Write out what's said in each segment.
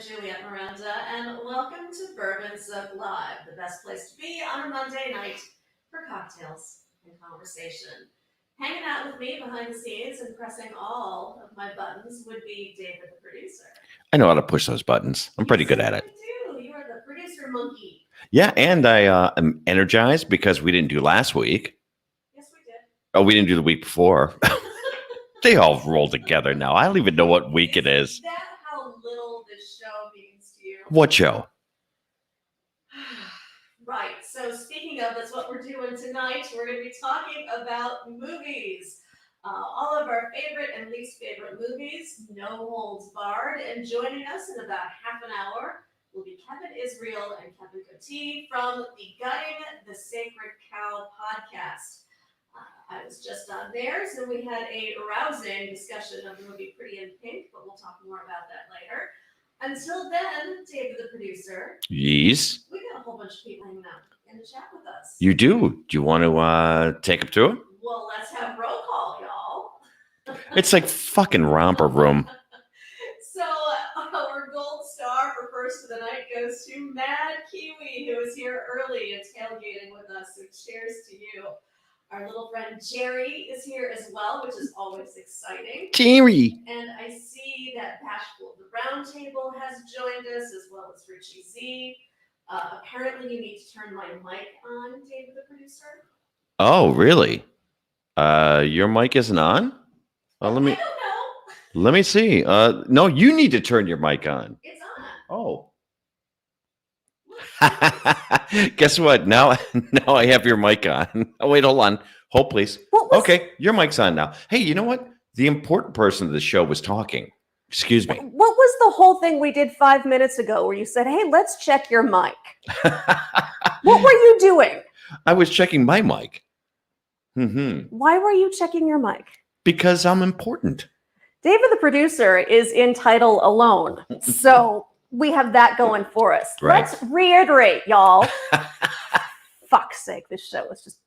Juliette Miranda, and welcome to Bourbon Soaked Live, the best place to be on a Monday night for cocktails and conversation. Hanging out with me behind the scenes and pressing all of my buttons would be David, the producer. I know how to push those buttons. I'm pretty good at it. You do. You are the producer monkey. Yeah, and I am energized because we didn't do last week. Yes, we did. Oh, we didn't do the week before. They all roll together now. I don't even know what week it is. Is that how little this show means to you? What show? Right. So speaking of, that's what we're doing tonight. We're going to be talking about movies. All of our favorite and least favorite movies, no holds barred. And joining us in about half an hour will be Kevin Israel and Kevin Gootee from the Gutting the Sacred Cow podcast. I was just on theirs, and we had a rousing discussion of the movie Pretty in Pink, but we'll talk more about that later. Until then, David, the producer. Yes. We got a whole bunch of people hanging out in the chat with us. You do? Do you want to take up to it? Well, let's have roll call, y'all. It's like fucking romper room. So our gold star for first of the night goes to Mad Kiwi, who was here early and tailgating with us. So cheers to you. Our little friend Jerry is here as well, which is always exciting. Jerry. And I see that Bashful of the Round Table has joined us, as well as Richie Z. Apparently, you need to turn my mic on, David, the producer. Oh, really? Your mic isn't on? I don't know. Let me see. No, you need to turn your mic on. It's on. Oh. Guess what? Now I have your mic on. Oh, wait, hold on. Hold, please. Okay, your mic's on now. Hey, you know what? The important person of the show was talking. Excuse me. What was the whole thing we did 5 minutes ago where you said, hey, let's check your mic? What were you doing? I was checking my mic. Why were you checking your mic? Because I'm important. David, the producer, is in title alone. So we have that going for us. Right. Let's reiterate, y'all. Fuck's sake, this show is just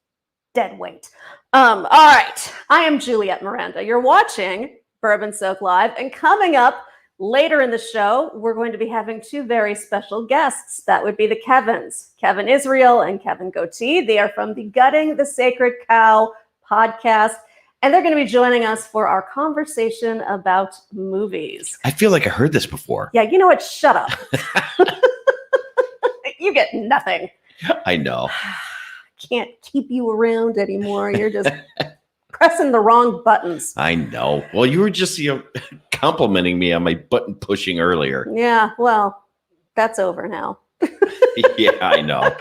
dead weight. All right. I am Juliette Miranda. You're watching Bourbon Soaked Live. And coming up later in the show, we're going to be having two very special guests. That would be the Kevins, Kevin Israel and Kevin Gootee. They are from the Gutting the Sacred Cow podcast. And they're going to be joining us for our conversation about movies. I feel like I heard this before. Yeah, you know what? Shut up. You get nothing. I know. Can't keep you around anymore. You're just pressing the wrong buttons. I know. Well, you were just complimenting me on my button pushing earlier. Yeah, well, that's over now. Yeah, I know.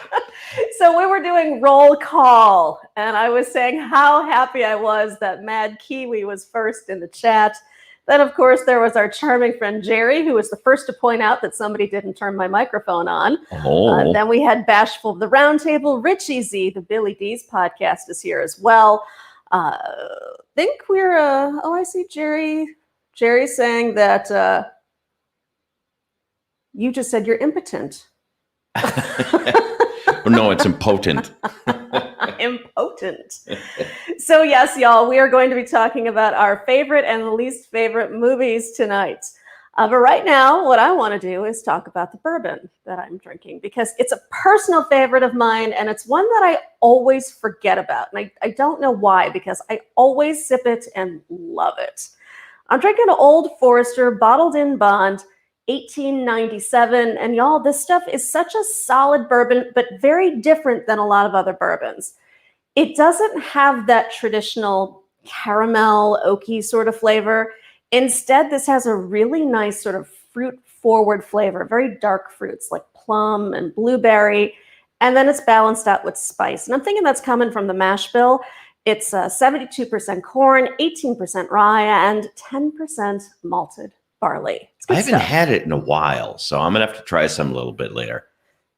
So we were doing roll call, and I was saying how happy I was that Mad Kiwi was first in the chat. Then, of course, there was our charming friend Jerry, who was the first to point out that somebody didn't turn my microphone on. Oh. Then we had Bashful of the Round Table. Richie Z, the Billy D's podcast, is here as well. Think we're, I see Jerry saying that you just said you're impotent. No, it's impotent. Impotent. So yes, y'all, we are going to be talking about our favorite and least favorite movies tonight. But right now, what I want to do is talk about the bourbon that I'm drinking, because it's a personal favorite of mine, and it's one that I always forget about. And I don't know why, because I always sip it and love it. I'm drinking an Old Forester bottled in bond 1897, and y'all, this stuff is such a solid bourbon, but very different than a lot of other bourbons. It doesn't have that traditional caramel, oaky sort of flavor. Instead, this has a really nice sort of fruit-forward flavor, very dark fruits like plum and blueberry, and then it's balanced out with spice. And I'm thinking that's coming from the mash bill. It's 72% corn, 18% rye, and 10% malted barley. I haven't had it in a while, so I'm gonna have to try some a little bit later.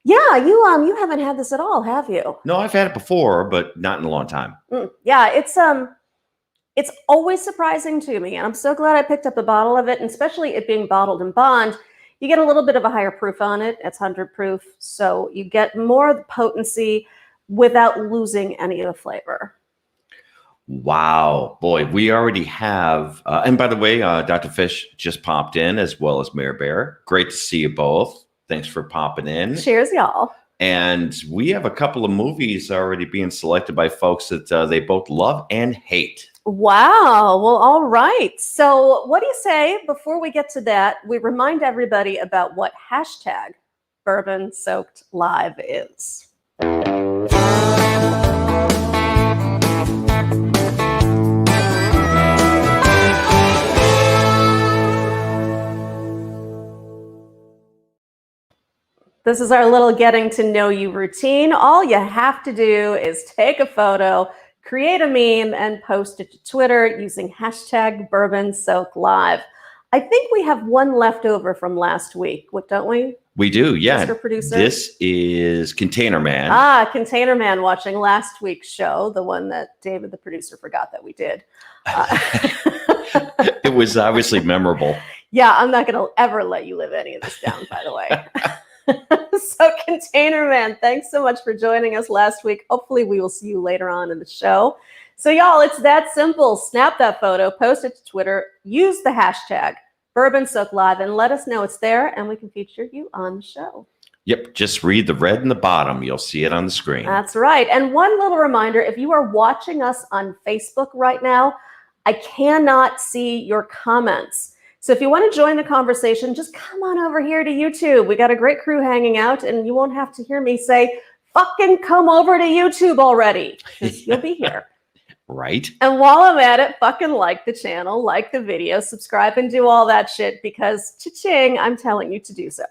Yeah, you haven't had this at all, have you? No, I've had it before, but not in a long time. Yeah, it's always surprising to me, and I'm so glad I picked up a bottle of it, and especially it being bottled in bond. You get a little bit of a higher proof on it. It's 100 proof, so you get more of the potency without losing any of the flavor. Wow, boy, we already have. And by the way, Dr. Fish just popped in as well as Mayor Bear. Great to see you both. Thanks for popping in. Cheers, y'all. And we have a couple of movies already being selected by folks that they both love and hate. Wow. Well, all right. So what do you say before we get to that, we remind everybody about what hashtag Bourbon Soaked Live is. This is our little getting to know you routine. All you have to do is take a photo, create a meme, and post it to Twitter using hashtag Bourbon Soaked Live. I think we have one left over from last week. What, don't we? We do, yeah. Mr. Producer? This is Container Man. Container Man watching last week's show, the one that David, the producer, forgot that we did. It was obviously memorable. Yeah, I'm not going to ever let you live any of this down, by the way. So Container Man, thanks so much for joining us last week. Hopefully we will see you later on in the show. So y'all, it's that simple. Snap that photo, post it to Twitter, use the hashtag Bourbon Soaked Live, and let us know it's there, and we can feature you on the show. Yep, just read the red in the bottom. You'll see it on the screen. That's right. And one little reminder, if you are watching us on Facebook right now, I cannot see your comments. So if you want to join the conversation, just come on over here to YouTube. We got a great crew hanging out, and you won't have to hear me say, fucking come over to YouTube already, because you'll be here. Right. And while I'm at it, fucking like the channel, like the video, subscribe, and do all that shit, because cha-ching, I'm telling you to do so.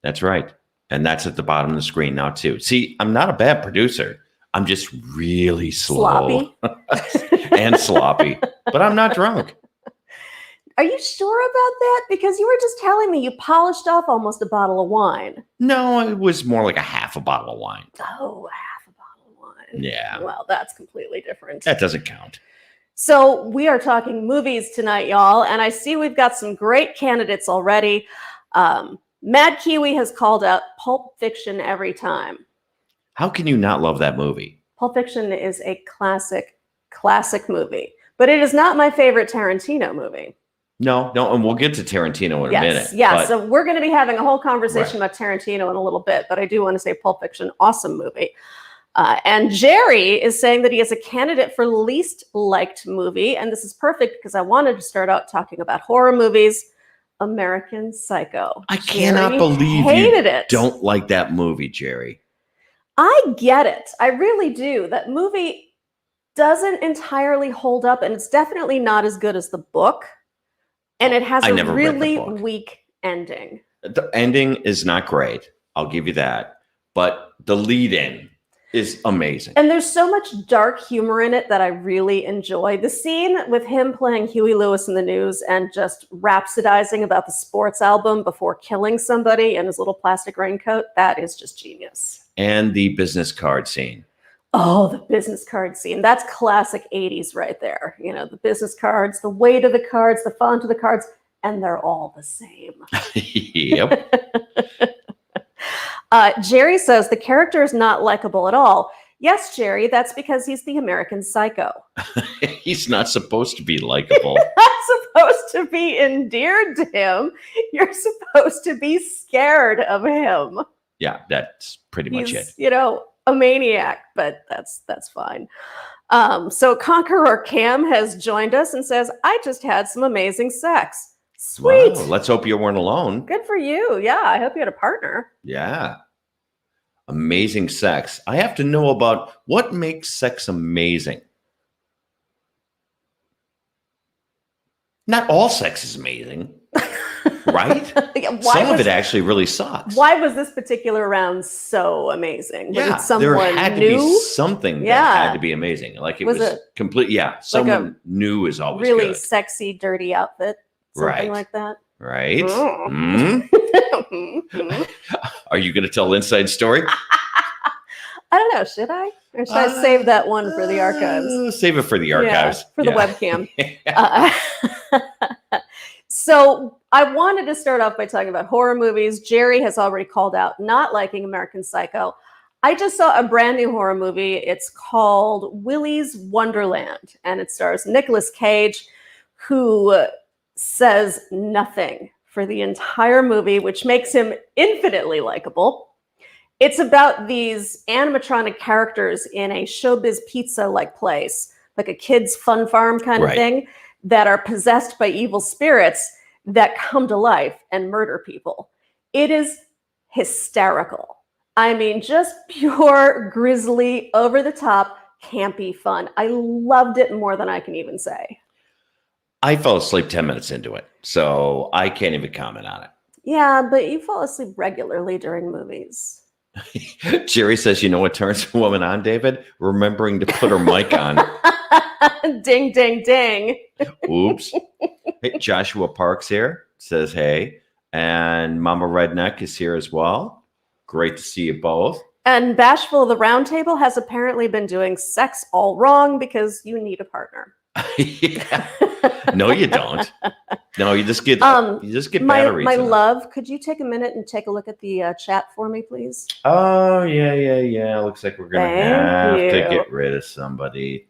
That's right. And that's at the bottom of the screen now, too. See, I'm not a bad producer. I'm just really slow. Sloppy. And sloppy. But I'm not drunk. Are you sure about that? Because you were just telling me you polished off almost a bottle of wine. No, it was more like a half a bottle of wine. Oh, half a bottle of wine. Yeah. Well, that's completely different. That doesn't count. So we are talking movies tonight, y'all. And I see we've got some great candidates already. Mad Kiwi has called out Pulp Fiction every time. How can you not love that movie? Pulp Fiction is a classic movie. But it is not my favorite Tarantino movie. No, and we'll get to Tarantino in a minute. Yeah, but so we're going to be having a whole conversation about Tarantino in a little bit, but I do want to say Pulp Fiction, awesome movie. And Jerry is saying that he is a candidate for least liked movie, and this is perfect because I wanted to start out talking about horror movies. American Psycho. I cannot believe you don't like that movie, Jerry. I get it. I really do. That movie doesn't entirely hold up, and it's definitely not as good as the book. And it has a really weak ending. The ending is not great. I'll give you that. But the lead-in is amazing. And there's so much dark humor in it that I really enjoy. The scene with him playing Huey Lewis in the News and just rhapsodizing about the sports album before killing somebody in his little plastic raincoat, that is just genius. And the business card scene. Oh, the business card scene. That's classic 80s right there. You know, the business cards, the weight of the cards, the font of the cards, and they're all the same. Yep. Jerry says the character is not likable at all. Yes, Jerry, that's because he's the American Psycho. He's not supposed to be likable. You're not supposed to be endeared to him. You're supposed to be scared of him. Yeah, that's pretty much it. You know, a maniac, but that's fine. So Conqueror Cam has joined us and says, I just had some amazing sex. Sweet. Wow, let's hope you weren't alone. Good for you. Yeah, I hope you had a partner. Yeah. Amazing sex. I have to know about what makes sex amazing. Not all sex is amazing. Right? Yeah, some of it actually really sucks. Why was this particular round so amazing? Was it someone there had new? to be something that had to be amazing. Like it was complete. Yeah, someone like new is always really good. Sexy, dirty outfit. Something like that. Right. Mm. Are you going to tell inside story? I don't know. Should I? Or should I save that one for the archives? Save it for the archives. For the webcam. So I wanted to start off by talking about horror movies. Jerry has already called out not liking American Psycho. I just saw a brand new horror movie. It's called Willy's Wonderland, and it stars Nicolas Cage, who says nothing for the entire movie, which makes him infinitely likable. It's about these animatronic characters in a showbiz pizza-like place, like a kid's fun farm kind of thing, that are possessed by evil spirits that come to life and murder people. It is hysterical. I mean, just pure, grisly, over-the-top, campy fun. I loved it more than I can even say. I fell asleep 10 minutes into it, so I can't even comment on it. Yeah, but you fall asleep regularly during movies. Jerry says, you know what turns a woman on, David? Remembering to put her mic on. Ding, ding, ding. Oops. Hey, Joshua Parks here, says hey. And Mama Redneck is here as well. Great to see you both. And Bashful the Roundtable has apparently been doing sex all wrong because you need a partner. Yeah. No, you don't. No, you just get batteries. My love, could you take a minute and take a look at the chat for me, please? Oh, yeah. Looks like we're going to have to get rid of somebody.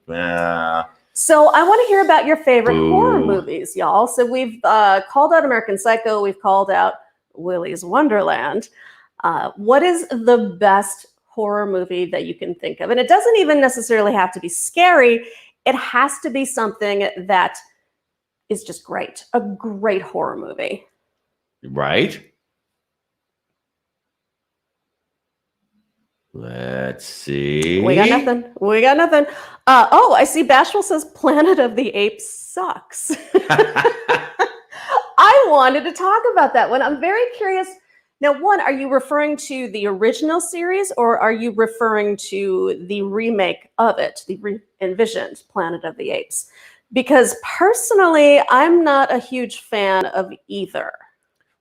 So I want to hear about your favorite horror movies, y'all. So we've called out American Psycho. We've called out Willy's Wonderland. What is the best horror movie that you can think of? And it doesn't even necessarily have to be scary. It has to be something that is just great. A great horror movie. Right? Let's see. We got nothing. Oh, I see Bashful says Planet of the Apes sucks. I wanted to talk about that one. I'm very curious. Now, one, are you referring to the original series or are you referring to the remake of it, the re-envisioned Planet of the Apes? Because personally, I'm not a huge fan of either.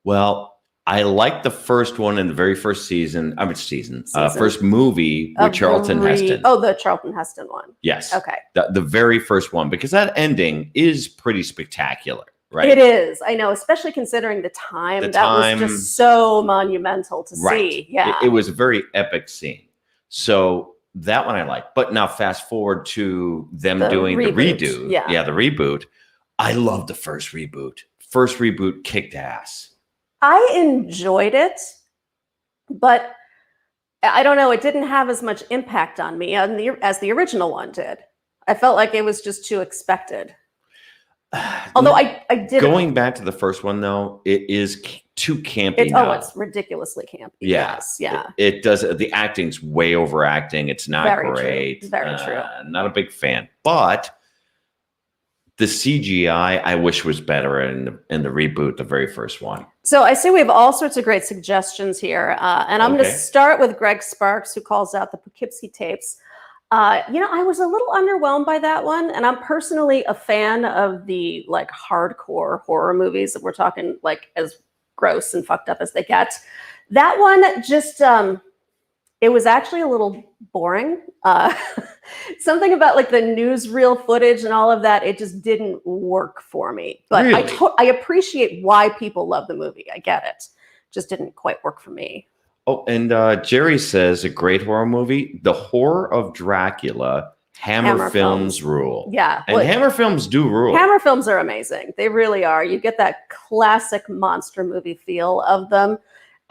Well, I like the first one in the very first first movie with Charlton Heston. Oh, the Charlton Heston one. Yes. Okay. The very first one, because that ending is pretty spectacular, right? It is. I know, especially considering the time. Was just so monumental to see. Yeah. It was a very epic scene. So that one I like. But now fast forward to them doing the redo. Yeah, the reboot. I love the first reboot. First reboot kicked ass. I enjoyed it, but I don't know. It didn't have as much impact on me as the original one did. I felt like it was just too expected. Although I did. Going back to the first one, though, it is too campy now. Oh, it's ridiculously campy. Yeah. Yes, yeah. It does. The acting's way overacting. It's not great. True. Very true. Not a big fan. But the CGI, I wish was better in the reboot, the very first one. So I see we have all sorts of great suggestions here. And I'm going to start with Greg Sparks, who calls out the Poughkeepsie tapes. I was a little underwhelmed by that one. And I'm personally a fan of the like hardcore horror movies that we're talking like as gross and fucked up as they get. That one just, it was actually a little boring. Something about like the newsreel footage and all of that, it just didn't work for me. But really? I appreciate why people love the movie. I get it. Just didn't quite work for me. Oh, and Jerry says a great horror movie, The Horror of Dracula, Hammer Films rule. Yeah. And Hammer Films do rule. Hammer Films are amazing. They really are. You get that classic monster movie feel of them.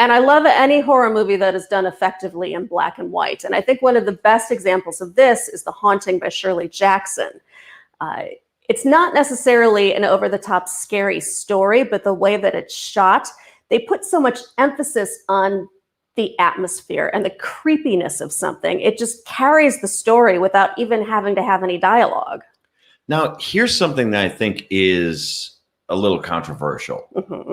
And I love any horror movie that is done effectively in black and white. And I think one of the best examples of this is The Haunting by Shirley Jackson. It's not necessarily an over-the-top scary story, but the way that it's shot, they put so much emphasis on the atmosphere and the creepiness of something. It just carries the story without even having to have any dialogue. Now, here's something that I think is a little controversial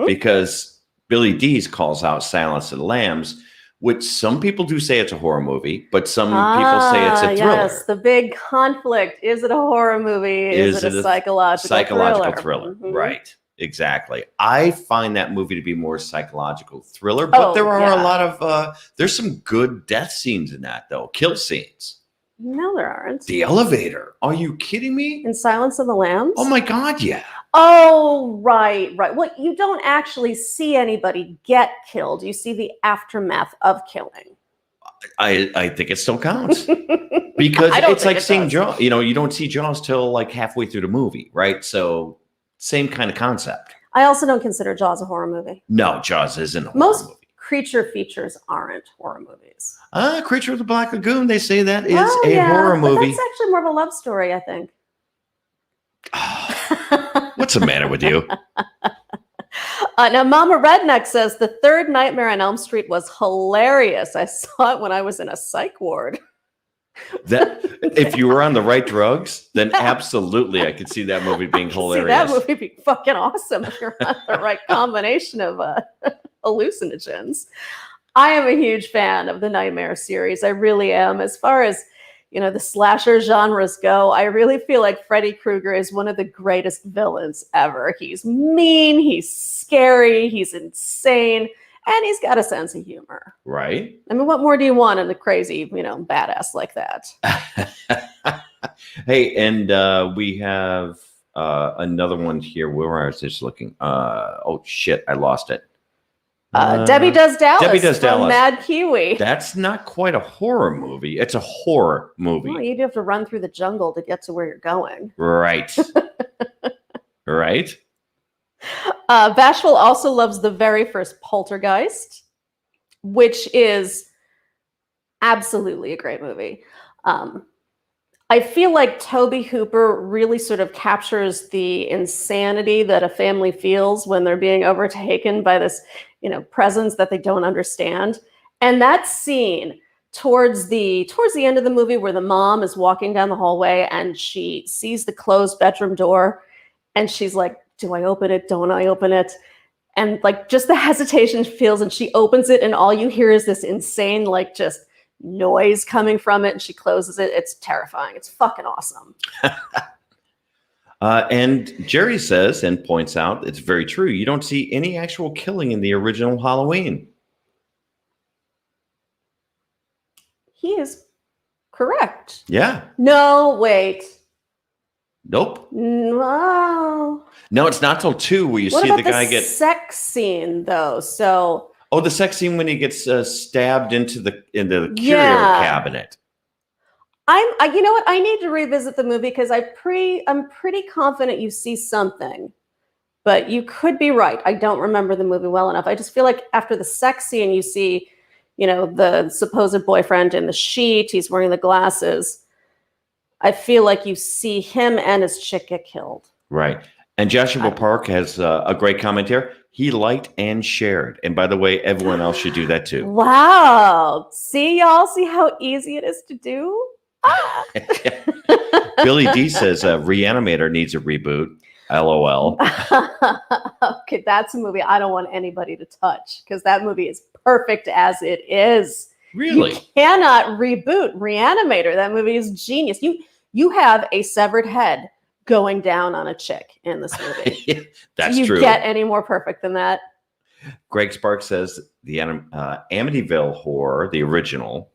because Billy Dees calls out Silence of the Lambs, which some people do say it's a horror movie, but some people say it's a thriller. Yes, the big conflict. Is it a horror movie? Is it a psychological thriller? Right. Exactly. I find that movie to be more psychological thriller, but there are a lot of there's some good death scenes in that though. Kill scenes. No, there aren't. The elevator. Are you kidding me? In Silence of the Lambs? Oh my God, yeah. Oh, right. Well, you don't actually see anybody get killed. You see the aftermath of killing. I think it still counts because I don't it's think like it seeing does. Jaws. You know, you don't see Jaws till like halfway through the movie, right? So same kind of concept. I also don't consider Jaws a horror movie. No, Jaws isn't a horror Most movie. creature features aren't horror movies. Creature of the Black Lagoon. They say that is Well, a horror but movie. that's actually more of a love story, I think. What's the matter with you? Now, Mama Redneck says the third Nightmare on Elm Street was hilarious. I saw it when I was in a psych ward. That if you were on the right drugs, then absolutely I could see that movie being hilarious. See that movie being fucking awesome if you're on the right combination of hallucinogens. I am a huge fan of the Nightmare series. I really am. As far as the slasher genres go, I really feel like Freddy Krueger is one of the greatest villains ever. He's mean, he's scary, he's insane, and he's got a sense of humor. Right. I mean, what more do you want in a crazy, badass like that? Hey, and we have another one here. Where I was just looking. Oh shit, I lost it. Debbie Does Dallas. Debbie Does from Dallas. Mad Kiwi. That's not quite a horror movie. It's a horror movie. Well, you'd have to run through the jungle to get to where you're going. Right. Right. Bashful also loves the very first Poltergeist, which is absolutely a great movie. I feel like Tobe Hooper really sort of captures the insanity that a family feels when they're being overtaken by this, presence that they don't understand. And that scene towards the end of the movie where the mom is walking down the hallway and she sees the closed bedroom door and she's like, do I open it? Don't I open it? And like just the hesitation she feels, and she opens it and all you hear is this insane, like just noise coming from it, and she closes it. It's terrifying. It's fucking awesome. And Jerry says and points out, it's very true. You don't see any actual killing in the original Halloween. He is correct. Yeah. No, wait. Nope. No. No, it's not till 2 where you What see about the guy get. sex scene though? So. Oh, the sex scene when he gets stabbed into the curio cabinet. You know what? I need to revisit the movie because I'm pretty confident you see something, but you could be right. I don't remember the movie well enough. I just feel like after the sex scene, you see, the supposed boyfriend in the sheet. He's wearing the glasses. I feel like you see him and his chick get killed. Right. And Joshua Park has a great comment here. He liked and shared. And by the way, everyone else should do that too. Wow. See, y'all? See how easy it is to do? Billy D says Reanimator needs a reboot. LOL. Okay, that's a movie I don't want anybody to touch because that movie is perfect as it is. Really? You cannot reboot Reanimator. That movie is genius. You have a severed head going down on a chick in this movie. That's you true. Get any more perfect than that? Greg Sparks says the Amityville Horror, the original.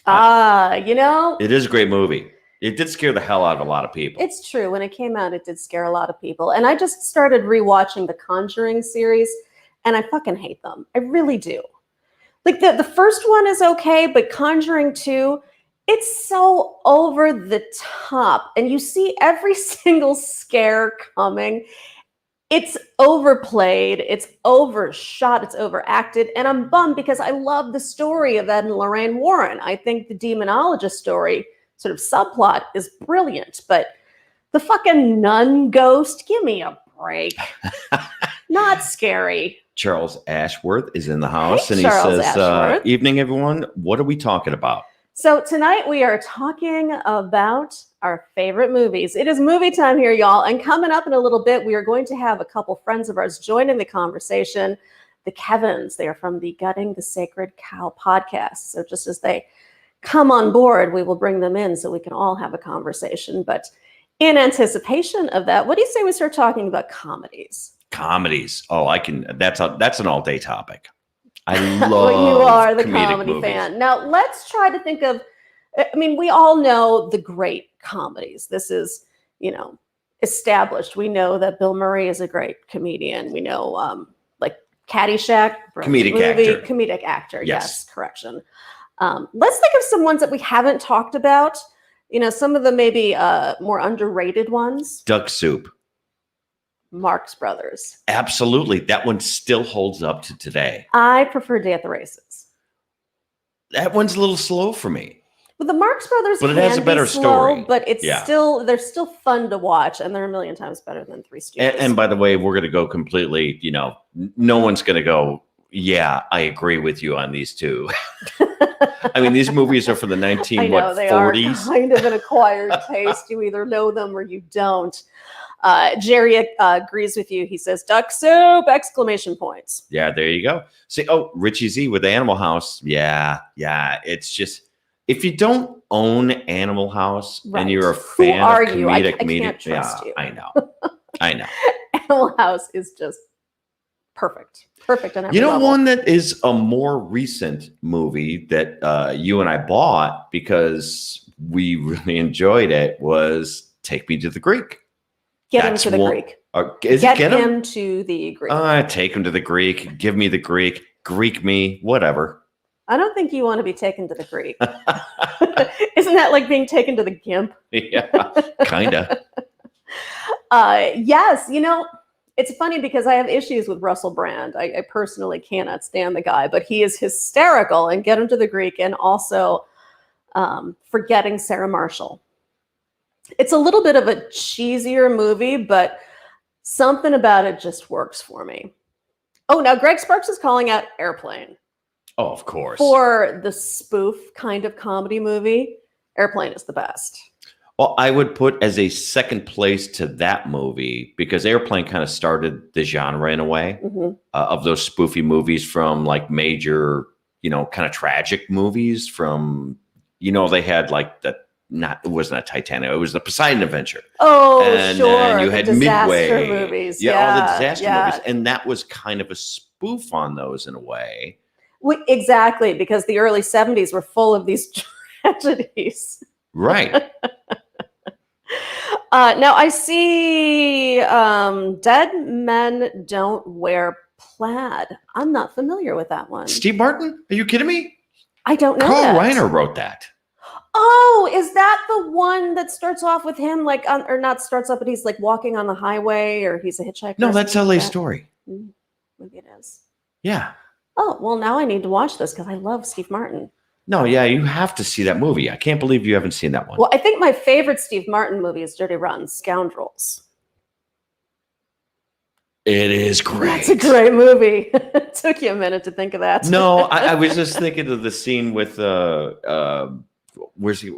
It is a great movie. It did scare the hell out of a lot of people. It's true. When it came out, it did scare a lot of people. And I just started rewatching the Conjuring series, and I fucking hate them. I really do. Like the first one is okay, but Conjuring 2, it's so over the top. And you see every single scare coming. It's overplayed, it's overshot, it's overacted, and I'm bummed because I love the story of Ed and Lorraine Warren. I think the demonologist story sort of subplot is brilliant, but the fucking nun ghost, give me a break. Not scary. Charles Ashworth is in the house, Hey, and Charles he says, Ashworth. evening, everyone. What are we talking about? So tonight we are talking about our favorite movies. It is movie time here, y'all. And coming up in a little bit, we are going to have a couple friends of ours joining the conversation. The Kevins, they are from the Gutting the Sacred Cow podcast. So just as they come on board, we will bring them in so we can all have a conversation. But in anticipation of that, what do you say we start talking about comedies? Comedies. Oh, I can. That's an all-day topic. I love well, you are the comedy movies. fan. Now, let's try to think of, we all know the great comedies. This is, established. We know that Bill Murray is a great comedian. We know, like Caddyshack. Comedic actor. Comedic actor, Yes. yes, correction. Let's think of some ones that we haven't talked about. Some of the maybe more underrated ones. Duck Soup. Marx Brothers. Absolutely. That one still holds up to today. I prefer Day at the Races. That one's a little slow for me. But the Marx Brothers But it has a better slow, story. But they're still fun to watch, and they're a million times better than Three Stooges. And by the way, we're going to go completely, no one's going to go, yeah, I agree with you on these two. I mean, these movies are from the 40s. They are kind of an acquired taste. You either know them or you don't. Jerry agrees with you. He says, Duck Soup! Exclamation points. Yeah, there you go. See, Richie Z with Animal House. Yeah. It's just, if you don't own Animal House and you're a fan of comedic media, can't trust you. I know. Animal House is just perfect on every level. One that is a more recent movie that you and I bought because we really enjoyed it was Take Me to the Greek. Get him to the Greek. Get him to the Greek. Take him to the Greek. Give me the Greek. Greek me. Whatever. I don't think you want to be taken to the Greek. Isn't that like being taken to the Gimp? Yeah, kind of. Yes. It's funny because I have issues with Russell Brand. I personally cannot stand the guy, but he is hysterical in Get Him to the Greek and also Forgetting Sarah Marshall. It's a little bit of a cheesier movie, but something about it just works for me. Oh, now Greg Sparks is calling out Airplane. Oh, of course. For the spoof kind of comedy movie, Airplane is the best. Well, I would put as a second place to that movie because Airplane kind of started the genre in a way of those spoofy movies from like major, kind of tragic movies from, they had like it wasn't a Titanic, it was the Poseidon Adventure. Oh, and sure. And you had Midway. Movies. Yeah, all the disaster movies. And that was kind of a spoof on those in a way. Exactly, because the early 70s were full of these tragedies. Right. Now I see Dead Men Don't Wear Plaid. I'm not familiar with that one. Steve Martin? Are you kidding me? I don't know. Carl Reiner wrote that. Oh, is that the one that starts off with him or not starts up, but he's like walking on the highway or he's a hitchhiker? No, that's LA Story. Maybe it is. Yeah. Oh, well, now I need to watch this because I love Steve Martin. No, yeah, you have to see that movie. I can't believe you haven't seen that one. Well, I think my favorite Steve Martin movie is Dirty Rotten Scoundrels. It is great. That's a great movie. It took you a minute to think of that. No, I was just thinking of the scene with where's he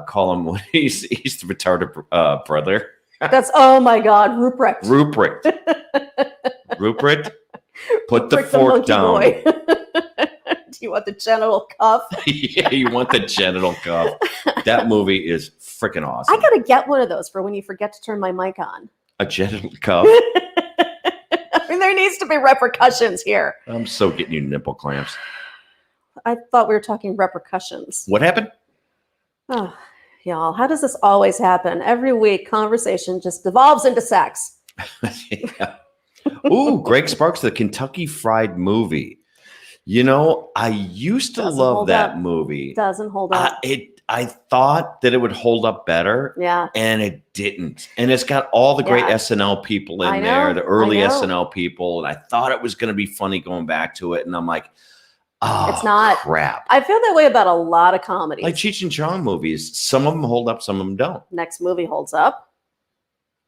call him when he's the retarded brother. Oh my God, Ruprecht. Rupert. Put the Ruprecht fork down. Boy. Do you want the genital cuff? Yeah, you want the genital cuff. That movie is freaking awesome. I gotta get one of those for when you forget to turn my mic on. A genital cuff. I mean, there needs to be repercussions here. I'm so getting you nipple clamps. I thought we were talking repercussions. What happened? Oh, y'all, how does this always happen? Every week, conversation just devolves into sex. Yeah. Ooh, Greg Sparks, the Kentucky Fried Movie. I used to love that movie. Doesn't hold up. I thought that it would hold up better. Yeah. And it didn't. And it's got all the great SNL people in there, the early SNL people. And I thought it was going to be funny going back to it. And I'm like, oh, it's not. Crap. I feel that way about a lot of comedies. Like Cheech and Chong movies. Some of them hold up, some of them don't. Next movie holds up.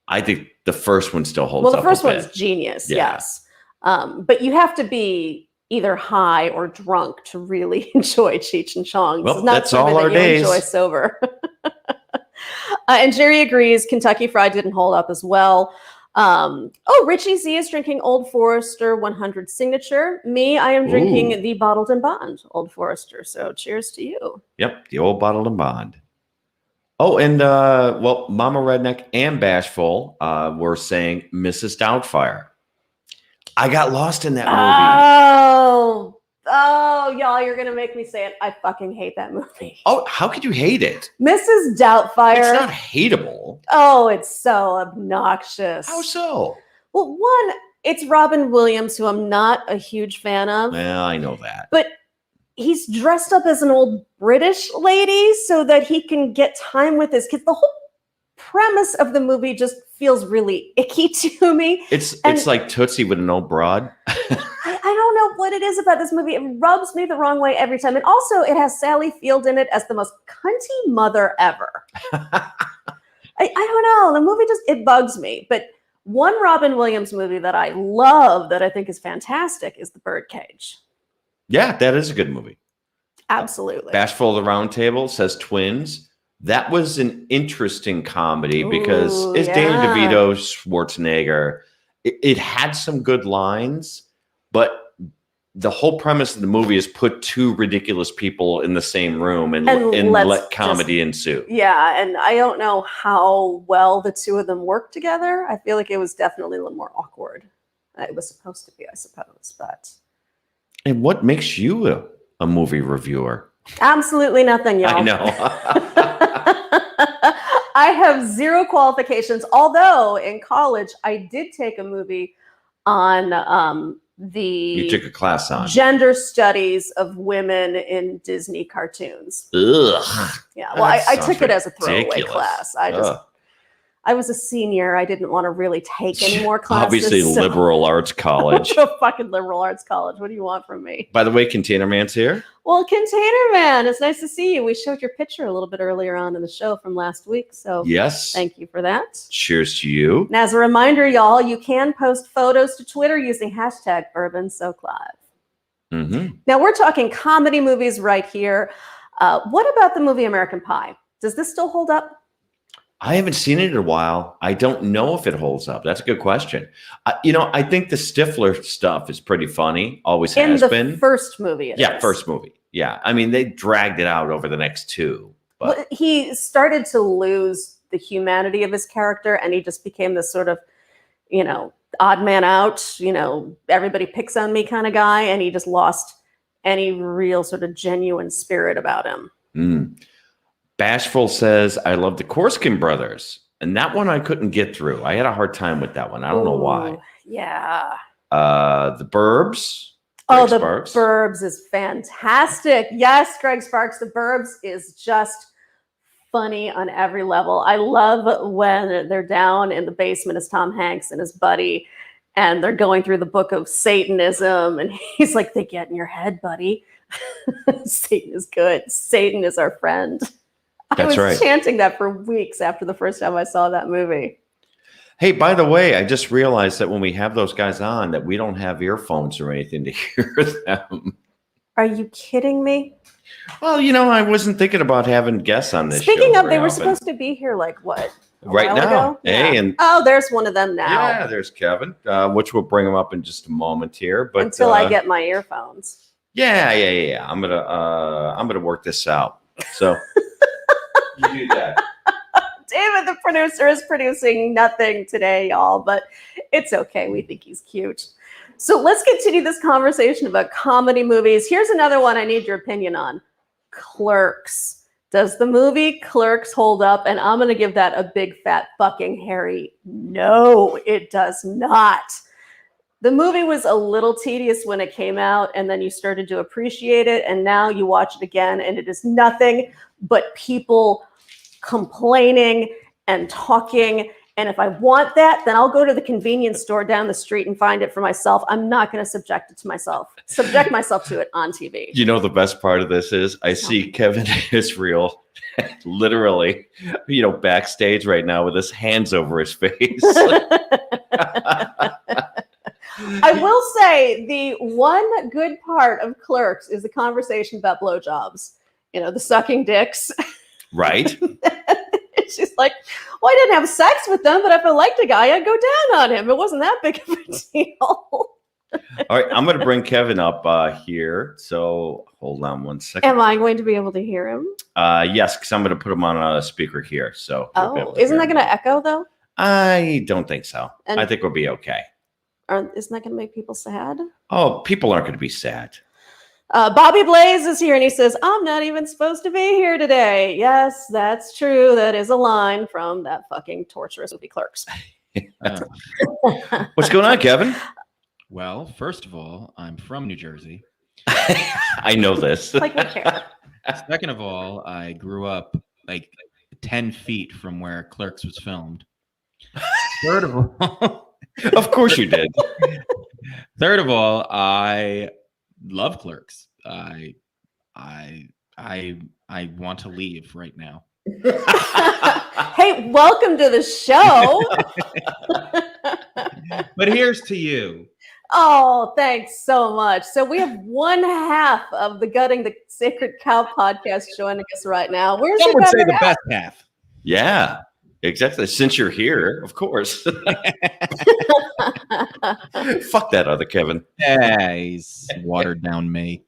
I think the first one still holds up. Well, the first one's genius, yes. But you have to be either high or drunk to really enjoy Cheech and Chong. Well, that's all our days. Enjoy sober. And Jerry agrees. Kentucky Fried didn't hold up as well. Richie Z is drinking Old Forester 100 Signature. Me, I am drinking the Bottled and Bond Old Forester. So cheers to you. Yep, the old Bottled and Bond. Oh, and Mama Redneck and Bashful were saying Mrs. Doubtfire. I got lost in that movie. Y'all, you're gonna make me say it. I fucking hate that movie. Oh, how could you hate it? Mrs. Doubtfire. It's not hateable. Oh, it's so obnoxious. How so? Well, one, it's Robin Williams, who I'm not a huge fan of. Well, I know that. But he's dressed up as an old British lady so that he can get time with his kids. The whole premise of the movie just feels really icky to me. It's like Tootsie with an old broad. I don't know what it is about this movie. It rubs me the wrong way every time. And also, it has Sally Field in it as the most cunty mother ever. I don't know. The movie it bugs me. But one Robin Williams movie that I love, that I think is fantastic, is The Birdcage. Yeah, that is a good movie. Absolutely. Bashful of the Round Table says twins. That was an interesting comedy because it's Danny DeVito, Schwarzenegger. It had some good lines, but the whole premise of the movie is put two ridiculous people in the same room and let comedy ensue. Yeah, and I don't know how well the two of them work together. I feel like it was definitely a little more awkward. It was supposed to be, I suppose. But and what makes you a movie reviewer? Absolutely nothing, y'all. I know. I have zero qualifications, although in college I did take a movie on you took a class on gender studies of women in Disney cartoons. Ugh. Yeah, well, I took it as a throwaway class. I was a senior. I didn't want to really take any more classes. Obviously, liberal arts college. A fucking liberal arts college. What do you want from me? By the way, Container Man's here. Well, Container Man, it's nice to see you. We showed your picture a little bit earlier on in the show from last week. So yes, thank you for that. Cheers to you. And as a reminder, y'all, you can post photos to Twitter using hashtag Bourbon Soaked Live. Mm-hmm. Now, we're talking comedy movies right here. What about the movie American Pie? Does this still hold up? I haven't seen it in a while. I don't know if it holds up. That's a good question. I think the Stifler stuff is pretty funny. Always has been. In the first movie, first movie. Yeah. I mean, they dragged it out over the next two. But well, he started to lose the humanity of his character, and he just became this sort of, odd man out, everybody picks on me kind of guy, and he just lost any real sort of genuine spirit about him. Mm. Bashful says, I love the Korskin brothers. And that one I couldn't get through. I had a hard time with that one. I don't know why. Yeah. The Burbs. Greg Sparks. Burbs is fantastic. Yes, Greg Sparks. The Burbs is just funny on every level. I love when they're down in the basement as Tom Hanks and his buddy, and they're going through the book of Satanism. And he's like, they get in your head, buddy. Satan is good. Satan is our friend. That's right. I was chanting that for weeks after the first time I saw that movie. Hey, by the way, I just realized that when we have those guys on, that we don't have earphones or anything to hear them. Are you kidding me? Well, I wasn't thinking about having guests on this show. Speaking of, they were supposed to be here like what? Right now. Hey, and there's one of them now. Yeah, there's Kevin, which we'll bring him up in just a moment here. But until I get my earphones. Yeah. I'm gonna work this out. So. You do that. David, the producer, is producing nothing today, y'all, but it's okay. We think he's cute. So let's continue this conversation about comedy movies. Here's another one I need your opinion on. Clerks. Does the movie Clerks hold up? And I'm going to give that a big, fat, fucking hairy no, it does not. The movie was a little tedious when it came out, and then you started to appreciate it, and now you watch it again, and it is nothing but people complaining and talking. And if I want that, then I'll go to the convenience store down the street and find it for myself. I'm not going to subject myself to it on TV. The best part of this is I see Kevin Israel literally, backstage right now with his hands over his face. I will say the one good part of Clerks is the conversation about blowjobs. The sucking dicks. Right. She's like, well, I didn't have sex with them, but if I liked a guy, I'd go down on him. It wasn't that big of a deal. All right, I'm going to bring Kevin up here. So hold on one second. Am I going to be able to hear him? Yes, because I'm going to put him on a speaker here. So isn't that going to echo though? I don't think so. And I think we'll be okay. Isn't that going to make people sad? Oh, people aren't going to be sad. Bobby Blaze is here, and he says, I'm not even supposed to be here today. Yes, that's true. That is a line from that fucking torturous movie Clerks. What's going on, Kevin? Well, first of all, I'm from New Jersey. I know this. Like we care. Second of all, I grew up like 10 feet from where Clerks was filmed. Third of all, Of course you did. third of all, I love Clerks. I want to leave right now. Hey, welcome to the show. But here's to you. Oh, thanks so much. So we have one half of the Gutting the Sacred Cow podcast joining us right now. Where's Some your would say better the half? best half. Yeah, exactly. Since you're here, of course. Fuck that other Kevin. Yeah, he's watered down me.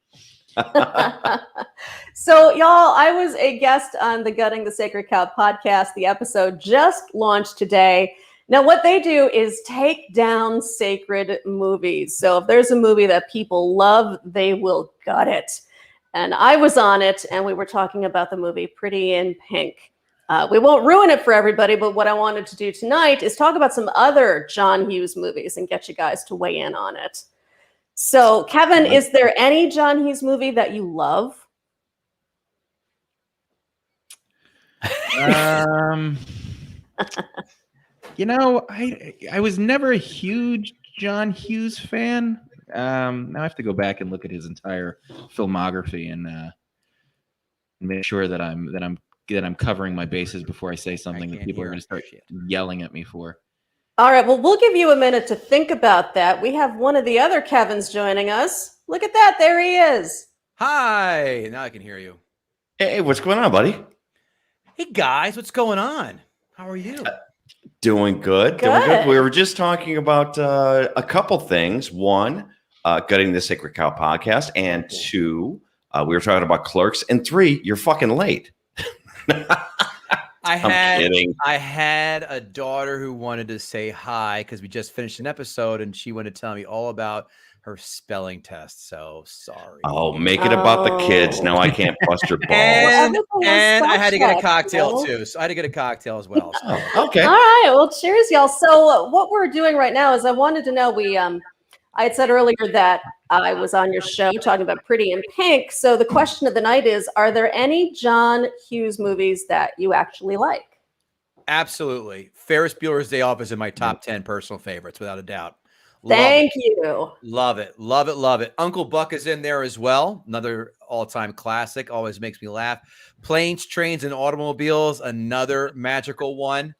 So, y'all, I was a guest on the Gutting the Sacred Cow podcast. The episode just launched today. Now, what they do is take down sacred movies. So if there's a movie that people love, they will gut it. And I was on it, and we were talking about the movie Pretty in Pink. We won't ruin it for everybody, but what I wanted to do tonight is talk about some other John Hughes movies and get you guys to weigh in on it. So, Kevin, is there any John Hughes movie that you love? You know, I was never a huge John Hughes fan. Now I have to go back and look at his entire filmography and make sure that I'm covering my bases before I say something that people are going to start yelling at me for. All right, well, we'll give you a minute to think about that. We have one of the other Kevins joining us. Look at that. There he is. Hi. Now I can hear you. Hey, what's going on, buddy? Hey, guys. What's going on? How are you? Doing good. Doing Good. good. We were just talking about a couple things. One, Gutting the Sacred Cow podcast. And two, we were talking about Clerks. And three, you're fucking late. I kidding. had a daughter who wanted to say hi because we just finished an episode and she wanted to tell me all about her spelling test. So sorry. Oh, make it about the kids. Now I can't bust your balls. And, Everything and is I had to get a spell check, cocktail bro. too. So I had to get a cocktail as well. So. Oh, okay. All right, well, cheers, y'all. So what we're doing right now is I wanted to know, I had said earlier that I was on your show talking about Pretty in Pink. So the question of the night is, are there any John Hughes movies that you actually like? Absolutely. Ferris Bueller's Day Off is in my top 10 personal favorites, without a doubt. Thank you. Love it. Love it. Love it. Uncle Buck is in there as well. Another all-time classic. Always makes me laugh. Planes, Trains, and Automobiles. Another magical one.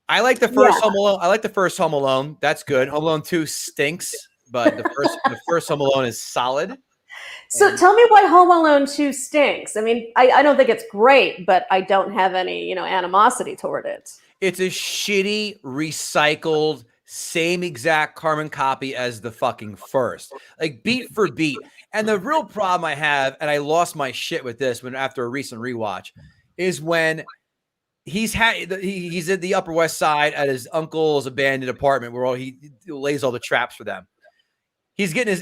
I like the first Home Alone. I like the first Home Alone. That's good. Home Alone 2 stinks, but the first Home Alone is solid. So tell me why Home Alone 2 stinks. I mean, I don't think it's great, but I don't have any, animosity toward it. It's a shitty, recycled, same exact carbon copy as the fucking first, like beat for beat. And the real problem I have, and I lost my shit with this after a recent rewatch, is when he's at the Upper West Side at his uncle's abandoned apartment where he lays all the traps for them. He's getting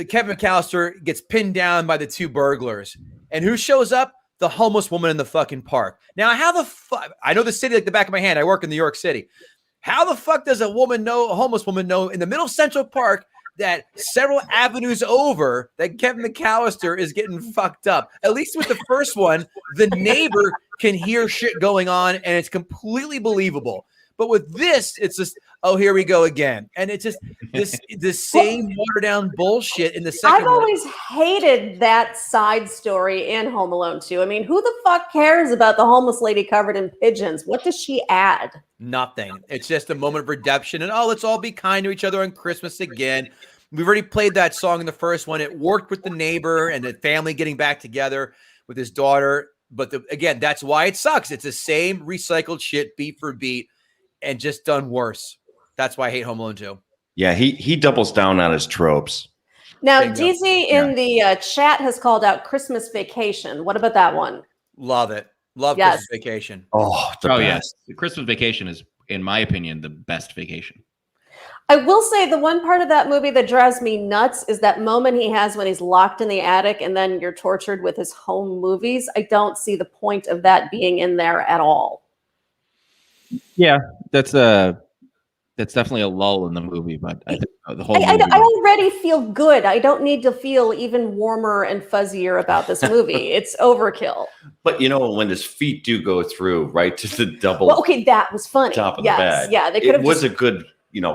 Kevin McAllister gets pinned down by the two burglars, and who shows up? The homeless woman in the fucking park. Now, how the fuck? I know the city like the back of my hand. I work in New York City. How the fuck does a homeless woman know in the middle of Central Park that several avenues over that Kevin McAllister is getting fucked up? At least with the first one, the neighbor can hear shit going on and it's completely believable. But with this, it's just, oh, here we go again. And it's just this same watered down bullshit in the second I've always hated that side story in Home Alone 2. I mean, who the fuck cares about the homeless lady covered in pigeons? What does she add? Nothing. It's just a moment of redemption. And let's all be kind to each other on Christmas again. We've already played that song in the first one. It worked with the neighbor and the family getting back together with his daughter. But again, that's why it sucks. It's the same recycled shit beat for beat and just done worse. That's why I hate Home Alone 2. Yeah, he doubles down on his tropes. Now, Bingo. DZ in the chat has called out Christmas Vacation. What about that one? Love it. Love Yes. Christmas Vacation. Oh, the best. Yes. The Christmas Vacation is, in my opinion, the best vacation. I will say the one part of that movie that drives me nuts is that moment he has when he's locked in the attic and then you're tortured with his home movies. I don't see the point of that being in there at all. Yeah, that's that's definitely a lull in the movie, but I think the whole I movie. already feel good. I don't need to feel even warmer and fuzzier about this movie. It's overkill. But when his feet do go through right to the double Well, okay, that was funny. top of Yes, the bed. yeah, they could It have was a good,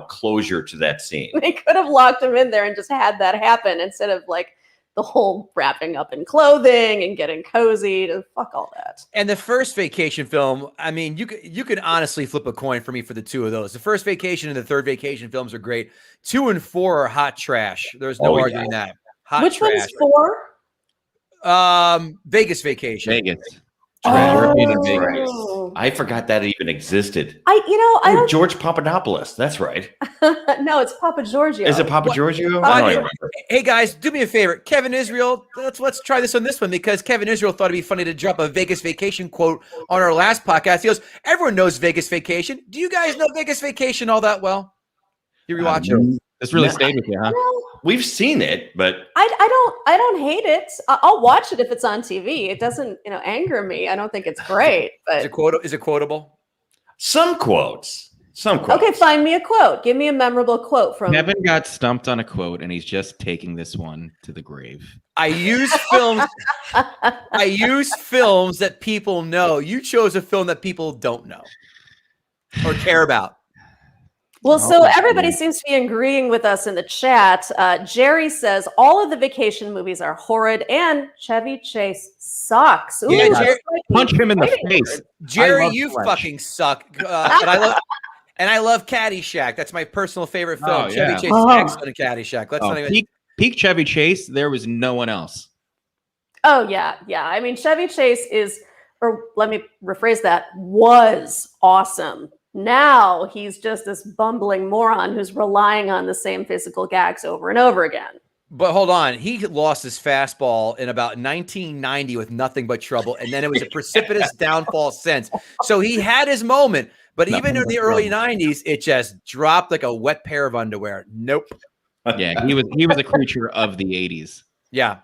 closure to that scene. they could have locked him in there and just had that happen instead of like the whole wrapping up in clothing and getting cozy to fuck all that. And the first vacation film, I mean, you could honestly flip a coin for me for the two of those. The first vacation and the third vacation films are great. 2 and 4 are hot trash. There's no arguing that. Hot Which trash. one's 4? Vegas vacation. Vegas. European and Oh. Vegas. I forgot that even existed. I don't. George Papadopoulos. That's right. No, it's Papa Giorgio. Is it Papa What? Giorgio? Papa- I don't remember. Hey guys, do me a favor. Kevin Israel, let's try this one because Kevin Israel thought it'd be funny to drop a Vegas vacation quote on our last podcast. He goes, everyone knows Vegas vacation. Do you guys know Vegas vacation all that well? You rewatch it? This really No, stayed with you, huh? No, We've seen it, but I don't hate it. I'll watch it if it's on TV. It doesn't, anger me. I don't think it's great, Is but it quotable? some quotes. okay, find me a quote. Give me a memorable quote from. Kevin got stumped on a quote, and he's just taking this one to the grave. I use films. I use films that people know. You chose a film that people don't know or care about. Well, so Oh, everybody yeah. seems to be agreeing with us in the chat. Jerry says all of the vacation movies are horrid, and Chevy Chase sucks. Ooh, Yeah, that's Jerry- like Punch him in the fighting face. word. Jerry, love you Fletch. fucking suck. And I love Caddyshack. That's my personal favorite film. Oh, Chevy yeah. Chase Oh. is excellent in Caddyshack. Let's Oh, not even. peak Chevy Chase, there was no one else. Oh yeah. I mean, Chevy Chase is, or let me rephrase that, was awesome. Now he's just this bumbling moron who's relying on the same physical gags over and over again. But hold on, he lost his fastball in about 1990 with Nothing But Trouble, and then it was a precipitous downfall since. So he had his moment, but even in the early 90s, it just dropped like a wet pair of underwear. Nope. Yeah, he was a creature of the 80s. Yeah.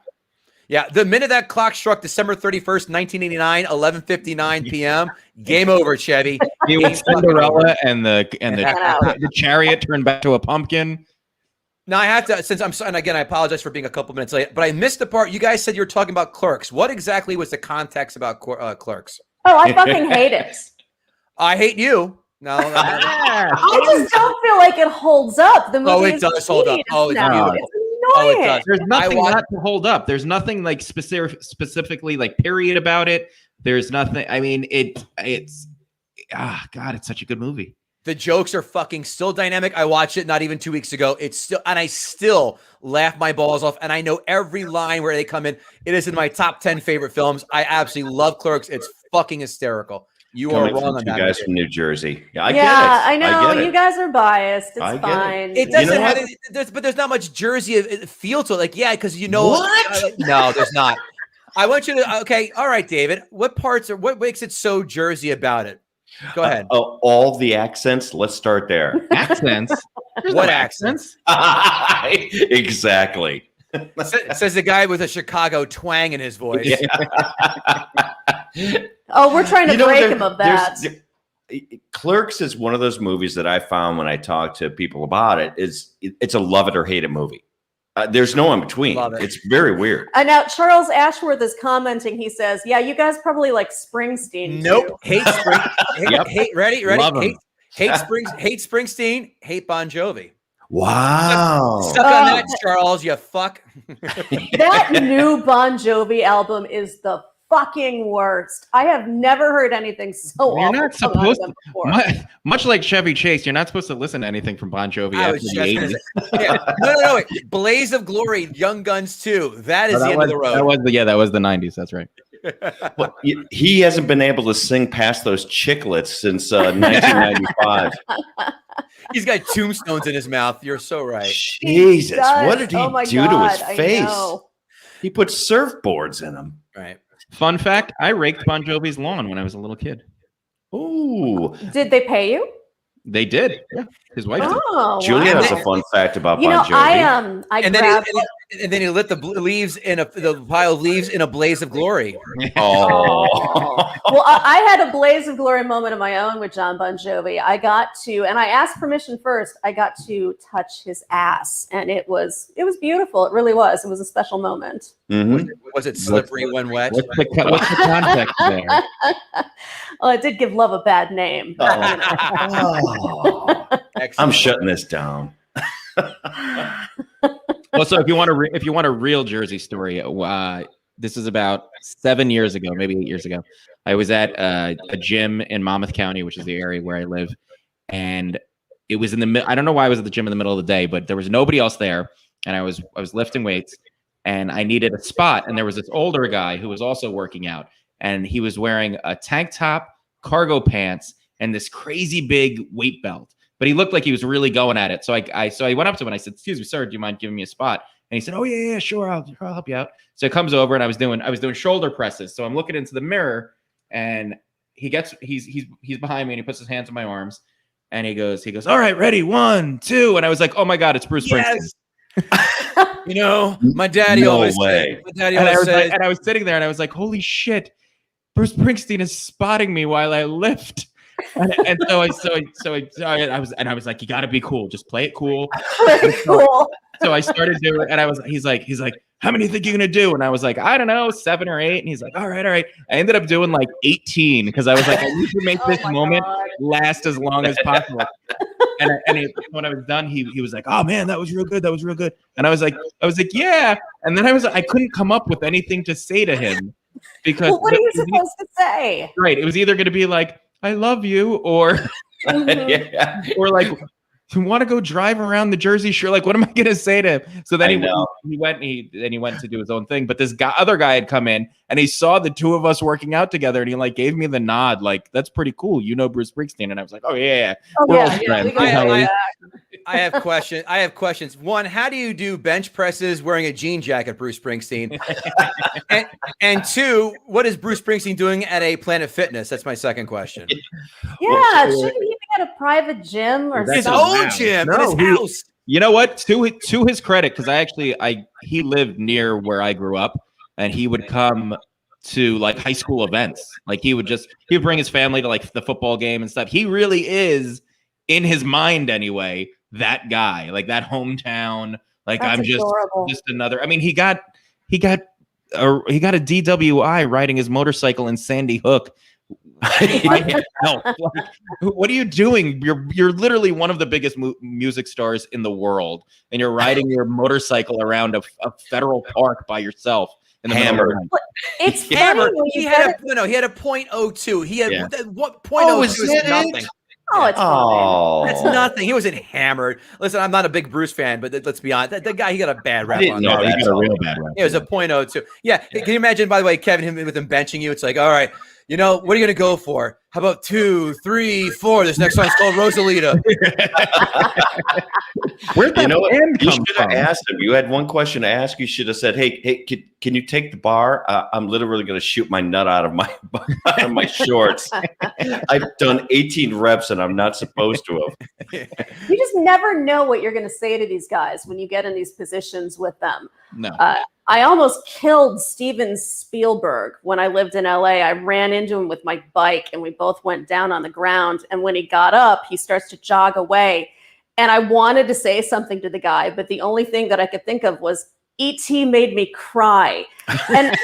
The minute that clock struck December 31st, 1989, 11:59 p.m., game over, Chevy. He was Cinderella, and the chariot turned back to a pumpkin. Now I have to, and again, I apologize for being a couple minutes late, but I missed the part. You guys said you were talking about Clerks. What exactly was the context about Clerks? Oh, I fucking hate it. I hate you. No, I just don't feel like it holds up. The movie Oh, it is does hold up. tedious Oh, it's now. beautiful. It's Oh, it annoying. does. There's nothing watched- not to hold up. There's nothing like specifically like period about it. There's nothing. I mean, it's God, it's such a good movie. The jokes are fucking still dynamic. I watched it not even 2 weeks ago. I still laugh my balls off, and I know every line where they come in. It is in my top 10 favorite films. I absolutely love Clerks. It's fucking hysterical. You are coming wrong from on two that. guys from New Jersey. Yeah, I yeah, get it. I know. get it. You guys are biased. It's I get it. fine. It You doesn't know have what? but there's not much Jersey feel to it. Like, yeah, because no, What? no, there's not. I want you to. Okay, all right, David. What makes it so Jersey about it? Go ahead. All the accents. Let's start there. Accents. There's What no accents? Exactly. Says the guy with a Chicago twang in his voice. Oh, we're trying to break him of that. Clerks is one of those movies that I found when I talk to people about it. It's a love it or hate it movie. There's no in between. Love it. It's very weird. Now Charles Ashworth is commenting. He says, "Yeah, you guys probably like Springsteen." Nope. too." Hate Spring. Yep. Hate. Ready. Love 'em. Hate Springsteen. Hate Bon Jovi. Wow. Stuck on that, Charles. You fuck. That new Bon Jovi album is the fucking worst. I have never heard anything so You're awful not come out of supposed them before. much like Chevy Chase, you're not supposed to listen to anything from Bon Jovi I after was the just gonna 80s. say, yeah. No. Wait. Blaze of Glory, Young Guns 2. That is the end of the road. That was the 90s. That's right. But he hasn't been able to sing past those chiclets since 1995. He's got tombstones in his mouth. You're so right. Jesus, does. what did he Oh my do to God, his I face? know. He put surfboards in him. Right. Fun fact: I raked Bon Jovi's lawn when I was a little kid. Ooh, Did they pay you? They did. Yeah, his wife did. Oh, Juliette wow. has a fun fact about You Bon know, Jovi. I And grabbed. then he lit the leaves in the pile of leaves in a blaze of glory. Oh. Well, I had a blaze of glory moment of my own with John Bon Jovi. I got to, and I asked permission first. I got to touch his ass, and it was beautiful. It really was. It was a special moment. Mhm. Was it slippery when wet? What's the context there? Well, it did give love a bad name. But, you know. Oh. I'm Excellent. shutting this down. Well, so if you want a real Jersey story, this is about 7 years ago, maybe 8 years ago. I was at a gym in Monmouth County, which is the area where I live, and it was in the I don't know why I was at the gym in the middle of the day, but there was nobody else there, and I was lifting weights, and I needed a spot, and there was this older guy who was also working out, and he was wearing a tank top, cargo pants, and this crazy big weight belt. But he looked like he was really going at it. So I went up to him and I said, "Excuse me, sir, do you mind giving me a spot?" And he said, "Oh yeah, sure, I'll help you out." So he comes over and I was doing shoulder presses. So I'm looking into the mirror and he's behind me and he puts his hands on my arms and he goes, "All right, ready, 1, 2." And I was like, "Oh my God, it's Bruce Springsteen." Yes. You know, my daddy No always way. said, my daddy And always said, I was sitting there and I was like, "Holy shit, Bruce Springsteen is spotting me while I lift." And so I was like, "You got to be cool. Just play it cool." Pretty cool. So I started doing it, and he's like, "How many think you're gonna do?" And I was like, "I don't know, 7 or 8." And he's like, all right. I ended up doing like 18 because I was like, I need to make this Oh my moment God. last as long as possible. When I was done, he was like, "Oh man, that was real good. That was real good." And I was like, "Yeah." And then I couldn't come up with anything to say to him because Well, what are you supposed to say? right, it was either going to be like, "I love you," or Mhm. Yeah. or like, "You want to go drive around the Jersey Shore?" Like, what am I going to say to him? So then I he know. went to do his own thing. But this other guy had come in and he saw the two of us working out together and he like gave me the nod, like, "That's pretty cool. You know Bruce Springsteen." And I was like, "Oh yeah, Oh, we're all yeah, friends." we go I- way I- back. I have questions. One, how do you do bench presses wearing a jean jacket, Bruce Springsteen? and two, what is Bruce Springsteen doing at a Planet Fitness? That's my second question. Yeah, shouldn't he be at a private gym or That's His something? own now. gym No, in his house. You know what? To his credit, because he lived near where I grew up, and he would come to like high school events. Like he would bring his family to like the football game and stuff. He really is, in his mind anyway, that guy, like that hometown. Like That's I'm adorable. just another. I mean, he got a DWI riding his motorcycle in Sandy Hook. No, like, what are you doing? You're literally one of the biggest music stars in the world, and you're riding your motorcycle around a federal park by yourself in the middle of the night. It's funny Hammered. when He you had get it. he had a .02. He had Yeah. what Oh, .02 is is that nothing. it? Oh, it's fine. Oh. That's nothing. He wasn't hammered. Listen, I'm not a big Bruce fan, but let's be honest. That guy, he got a bad rap didn't on know that. that. He got a real bad rap. It was a .02. Yeah. Can you imagine, by the way, Kevin, with him benching you? It's like, all right, you know, what are you going to go for? How about 2, 3, 4? This next song's called Rosalita. Where'd that You know what? band You come should have from? asked him. You had one question to ask. You should have said, "Hey, can you take the bar? I'm literally going to shoot my nut out of my shorts. I've done 18 reps and I'm not supposed to have." You just never know what you're going to say to these guys when you get in these positions with them. No. I almost killed Steven Spielberg when I lived in LA. I ran into him with my bike and we both went down on the ground. And when he got up, he starts to jog away. And I wanted to say something to the guy, but the only thing that I could think of was E.T. made me cry. And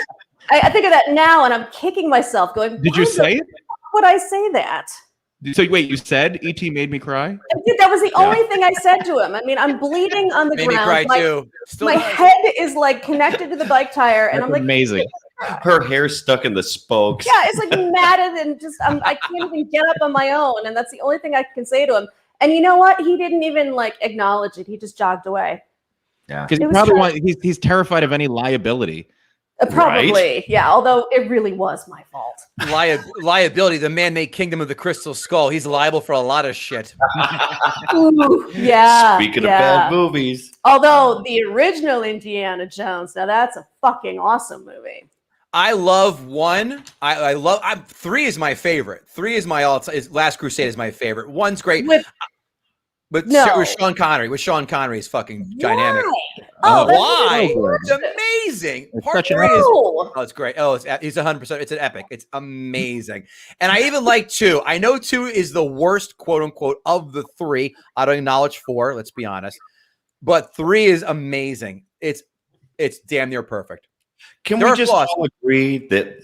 I think of that now and I'm kicking myself going, Did you say it? would I say that? So wait, you said E.T. made me cry? Dude, that was the only thing I said to him. I mean, I'm bleeding on the Made me cry ground. too. Still My does. head is like connected to the bike tire, and That's I'm like, amazing. Her hair's stuck in the spokes. yeah, it's like matted, and just I can't even get up on my own, and that's the only thing I can say to him. And you know what? He didn't even like acknowledge it. He just jogged away. Yeah. Because It was he's terrified of any liability. Probably, Right? yeah. Although it really was my fault. Liability. The man-made kingdom of the crystal skull. He's liable for a lot of shit. Ooh, yeah. Speaking yeah. of bad movies, Although the original Indiana Jones, now that's a fucking awesome movie. I love one. I love. Three is my favorite. Three is my all. Last Crusade is my favorite. One's great, but No. with Sean Connery. With Sean Connery is fucking dynamic. Why? Oh, that's Why? even It's worse. amazing. It's Part such an three is. No. Oh, it's great. Oh, it's 100%. It's an epic. It's amazing. And I even like 2. I know 2 is the worst, quote unquote, of the 3. I don't acknowledge 4. Let's be honest. But 3 is amazing. It's damn near perfect. Can There we are just flaws. all agree that,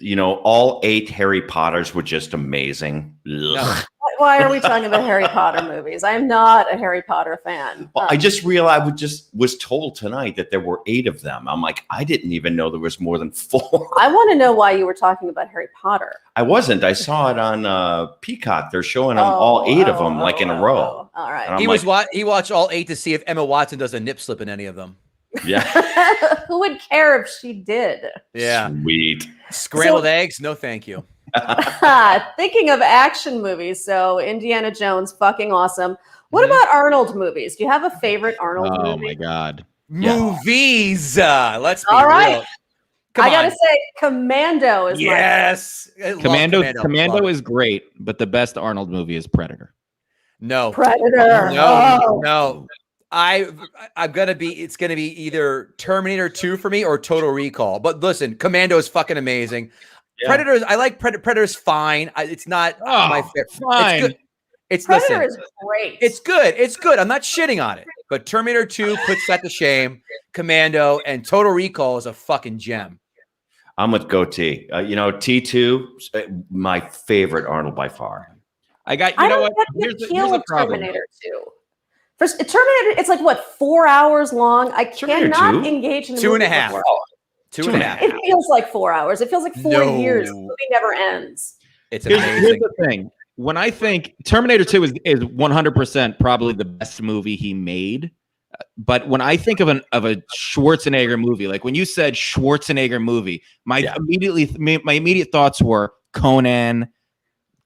all 8 Harry Potters were just amazing? Ugh. Why are we talking about Harry Potter movies? I am not a Harry Potter fan. Well, I just realized, was told tonight that there were 8 of them. I'm like, I didn't even know there was more than 4. I want to know why you were talking about Harry Potter. I wasn't. I saw it on Peacock. They're showing them all 8 of them, like in a row. All right. And I'm He watched all 8 to see if Emma Watson does a nip slip in any of them. Yeah, Who would care if she did? Yeah. sweet. Scrambled eggs? No, thank you. Thinking of action movies, so Indiana Jones, fucking awesome. What Mhm. about Arnold movies? Do you have a favorite Arnold Oh movie? my God. Yeah. Movies. Let's be All right. real. Come I gotta on. say, Commando is Yes. I love Commando Love it. is great, but the best Arnold movie is Predator. No. my Predator. No. Oh. No. It's gonna be either Terminator 2 for me or Total Recall. But listen, Commando is fucking amazing. Yeah. Predators, I like Predator's fine. It's not my favorite. fine. It's good. Predator Listen, is great. it's good. It's good. I'm not shitting on it. But Terminator 2 puts that to shame. Commando and Total Recall is a fucking gem. I'm with Gootee. T2, my favorite Arnold by far. I got, I you know don't what? get the Here's appeal the of problem. Terminator 2. First, Terminator, it's like what, 4 hours long? I Terminator cannot 2? engage in the 2 and movie a half. before. 2 and a half. It feels like 4 hours. It feels like 4 No. years. The movie never ends. It's Here's amazing. the thing. When I think Terminator 2 is 100% probably the best movie he made. But when I think of a Schwarzenegger movie, like when you said Schwarzenegger movie, my immediate thoughts were Conan,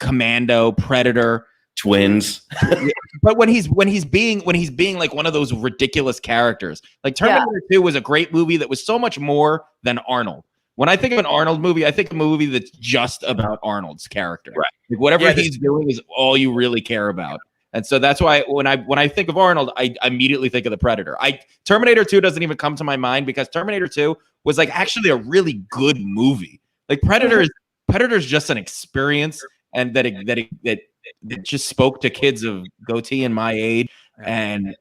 Commando, Predator. Twins. But when he's being like one of those ridiculous characters, like Terminator 2 was a great movie that was so much more than Arnold. When I think of an Arnold movie, I think of a movie that's just about Arnold's character. Right. Like whatever he's doing is all you really care about. And so that's why when I think of Arnold, I immediately think of the Predator. Terminator 2 doesn't even come to my mind because Terminator 2 was like actually a really good movie. Like Predator's just an experience, and that just spoke to kids of Gootee and my age. And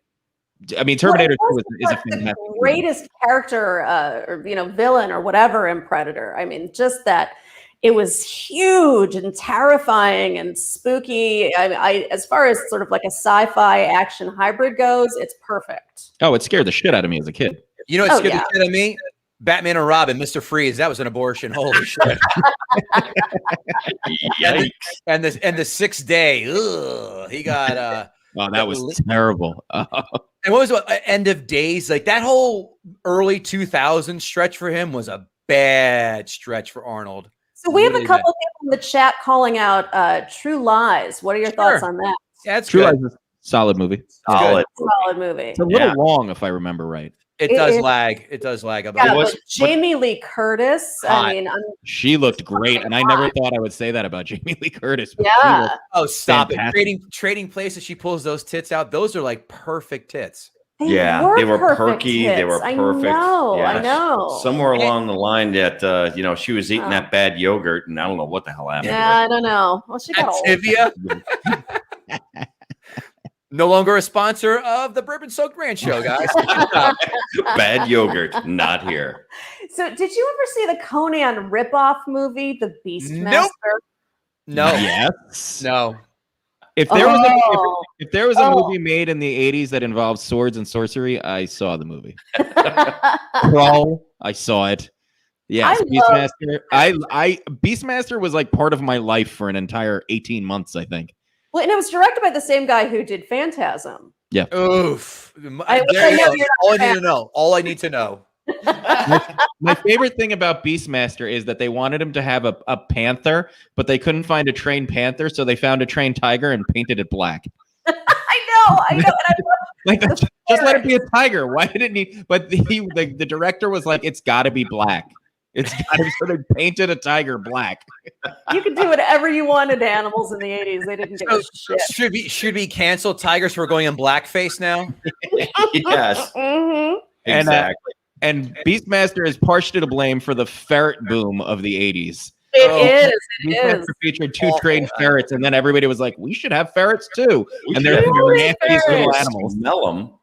I mean, Terminator 2 is a fantastic the greatest character, or villain or whatever in Predator. I mean, just that it was huge and terrifying and spooky. I as far as sort of like a sci-fi action hybrid goes, it's perfect. Oh, it scared the shit out of me as a kid. You know what scared yeah. the shit out of me? Batman and Robin, Mr. Freeze. That was an abortion. Holy shit. Yikes. And the 6th day. Ugh, he got Oh, that was terrible. and what was it? End of Days? Like that whole early 2000s stretch for him was a bad stretch for Arnold. So we have a Really couple people in the chat calling out True Lies. What are your thoughts on that? Yeah, that's True good. Lies is a solid movie. Solid. Solid movie. It's a little long, if I remember right. It does lag. It does lag a bit. Yeah, was- but Jamie Lee Curtis. Hot. I mean, She looked great, and I never thought I would say that about Jamie Lee Curtis. But she yeah. looked- Oh, stop Fantastic. it. Trading places, she pulls those tits out. Those are like perfect tits. They They were perfect perky. They were hits. perfect. I know. Somewhere along the line that she was eating Oh. that bad yogurt, and I don't know what the hell happened. Yeah, I don't know. Well, she got old. Activia. No longer a sponsor of the Bourbon Soaked Ranch Show, guys. Bad yogurt, not here. So, did you ever see the Conan ripoff movie, The Beastmaster? Nope. No. Yes. No. If there was Oh. if there was a Oh. movie made in the 80s that involved swords and sorcery, I saw the movie. Crawl, I saw it. Yes, Beastmaster. Beastmaster was like part of my life for an entire 18 months, I think. Well, and it was directed by the same guy who did Phantasm. Oof. I There you know go. you're All I not a need to know. All I need to know. My favorite thing about Beastmaster is that they wanted him to have a panther, but they couldn't find a trained panther, so they found a trained tiger and painted it black. I know. And I love Like, just let it be a tiger. Why didn't he? But the director was like, it's got to be black. It's so they painted a tiger black. You could do whatever you wanted to animals in the 80s. They didn't give a shit. Should we cancel tigers for going in blackface now? Yes, Mhm. exactly. And Beastmaster is partially to blame for the ferret boom of the 80s. It is. It Beastmaster is. featured 2 trained ferrets, and then everybody was like, we should have ferrets too. We And should they're have nasty little ferrets. animals. Smell them.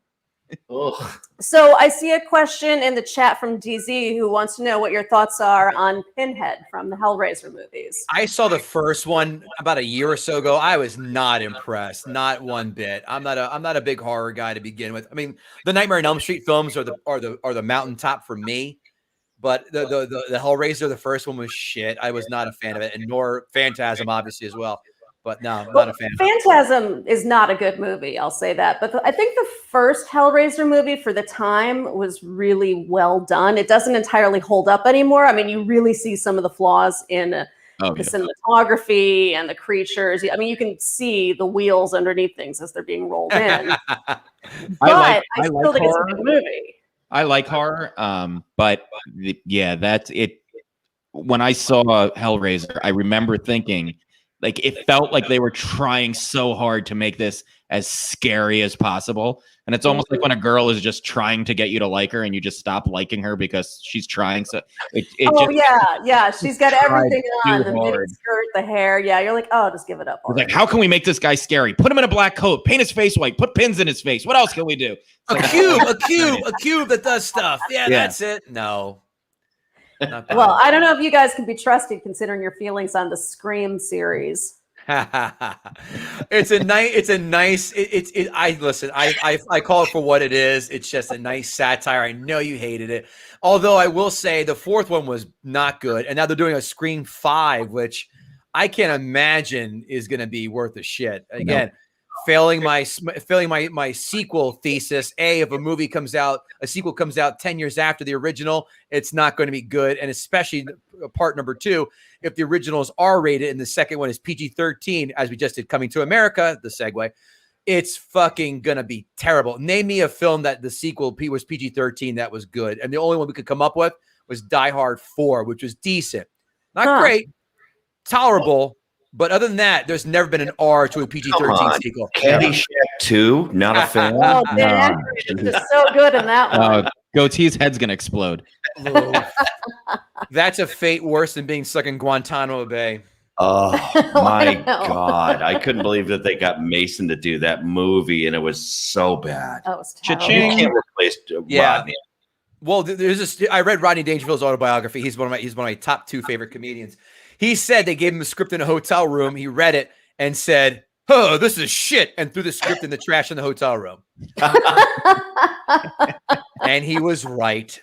Ugh. So I see a question in the chat from DZ who wants to know what your thoughts are on Pinhead from the Hellraiser movies. I saw the first one about a year or so ago. I was not impressed, not one bit. I'm not a big horror guy to begin with. I mean, the Nightmare on Elm Street films are the mountaintop for me. But the Hellraiser, the first one was shit. I was not a fan of it, and nor Phantasm, obviously, as well. But no, not a fan. Phantasm is not a good movie, I'll say that. But I think the first Hellraiser movie for the time was really well done. It doesn't entirely hold up anymore. I mean, you really see some of the flaws in the cinematography and the creatures. I mean, you can see the wheels underneath things as they're being rolled in. But I still think it's a good movie. I like horror, but that's it. When I saw Hellraiser, I remember thinking, like, it felt like they were trying so hard to make this as scary as possible. And it's almost like when a girl is just trying to get you to like her and you just stop liking her because she's trying. So yeah. She's got everything on, the hard. mini skirt, the hair. Yeah, you're like, oh, just give it up. It's like, how can we make this guy scary? Put him in a black coat, paint his face white, put pins in his face. What else can we do? A cube that does stuff. Yeah, that's it. No. Well, I don't know if you guys can be trusted considering your feelings on the Scream series. It's a nice. I call it for what it is. It's just a nice satire. I know you hated it, although I will say the fourth one was not good, and now they're doing a Scream 5, which I can't imagine is going to be worth a shit. Again. Failing my sequel thesis. If a sequel comes out 10 years after the original, it's not going to be good. And especially part number 2, if the original is R-rated and the second one is PG-13, as we just did Coming to America, the segue, it's fucking going to be terrible. Name me a film that the sequel was PG-13 that was good. And the only one we could come up with was Die Hard 4, which was decent. Not great, tolerable. But other than that, there's never been an R to a PG-13 sequel. Caddyshack 2, not a fan. Oh, Dan Aykroyd is just so good in that one. Goatee's head's gonna explode. That's a fate worse than being stuck in Guantanamo Bay. Oh my God. I couldn't believe that they got Mason to do that movie, and it was so bad. That was terrible. You can't replace Rodney. Well, there's this. I read Rodney Dangerfield's autobiography. He's one of my top 2 favorite comedians. He said they gave him a script in a hotel room. He read it and said, "Oh, this is shit," and threw the script in the trash in the hotel room. And he was right.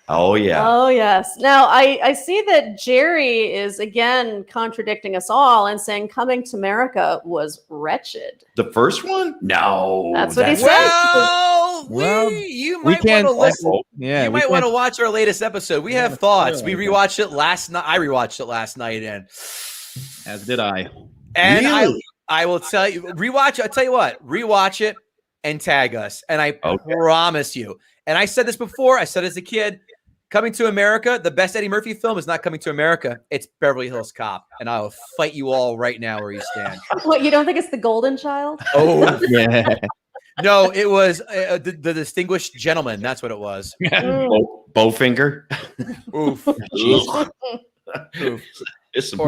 Oh, yeah. Oh, yes. Now, I see that Jerry is again contradicting us all and saying Coming to America was wretched. The first one? No. That's what he said. You might want to listen. Yeah, you might want to watch our latest episode. We have thoughts. We rewatched it last night. I rewatched it last night, and as did I. And really? I will tell you, rewatch. I'll tell you what, rewatch it and tag us. And I promise you. And I said this before. I said as a kid, Coming to America, the best Eddie Murphy film is not Coming to America. It's Beverly Hills Cop. And I will fight you all right now where you stand. What, you don't think it's The Golden Child? Oh, yeah. No, it was the Distinguished Gentleman. That's what it was. Bowfinger. Oof. Oof. It's some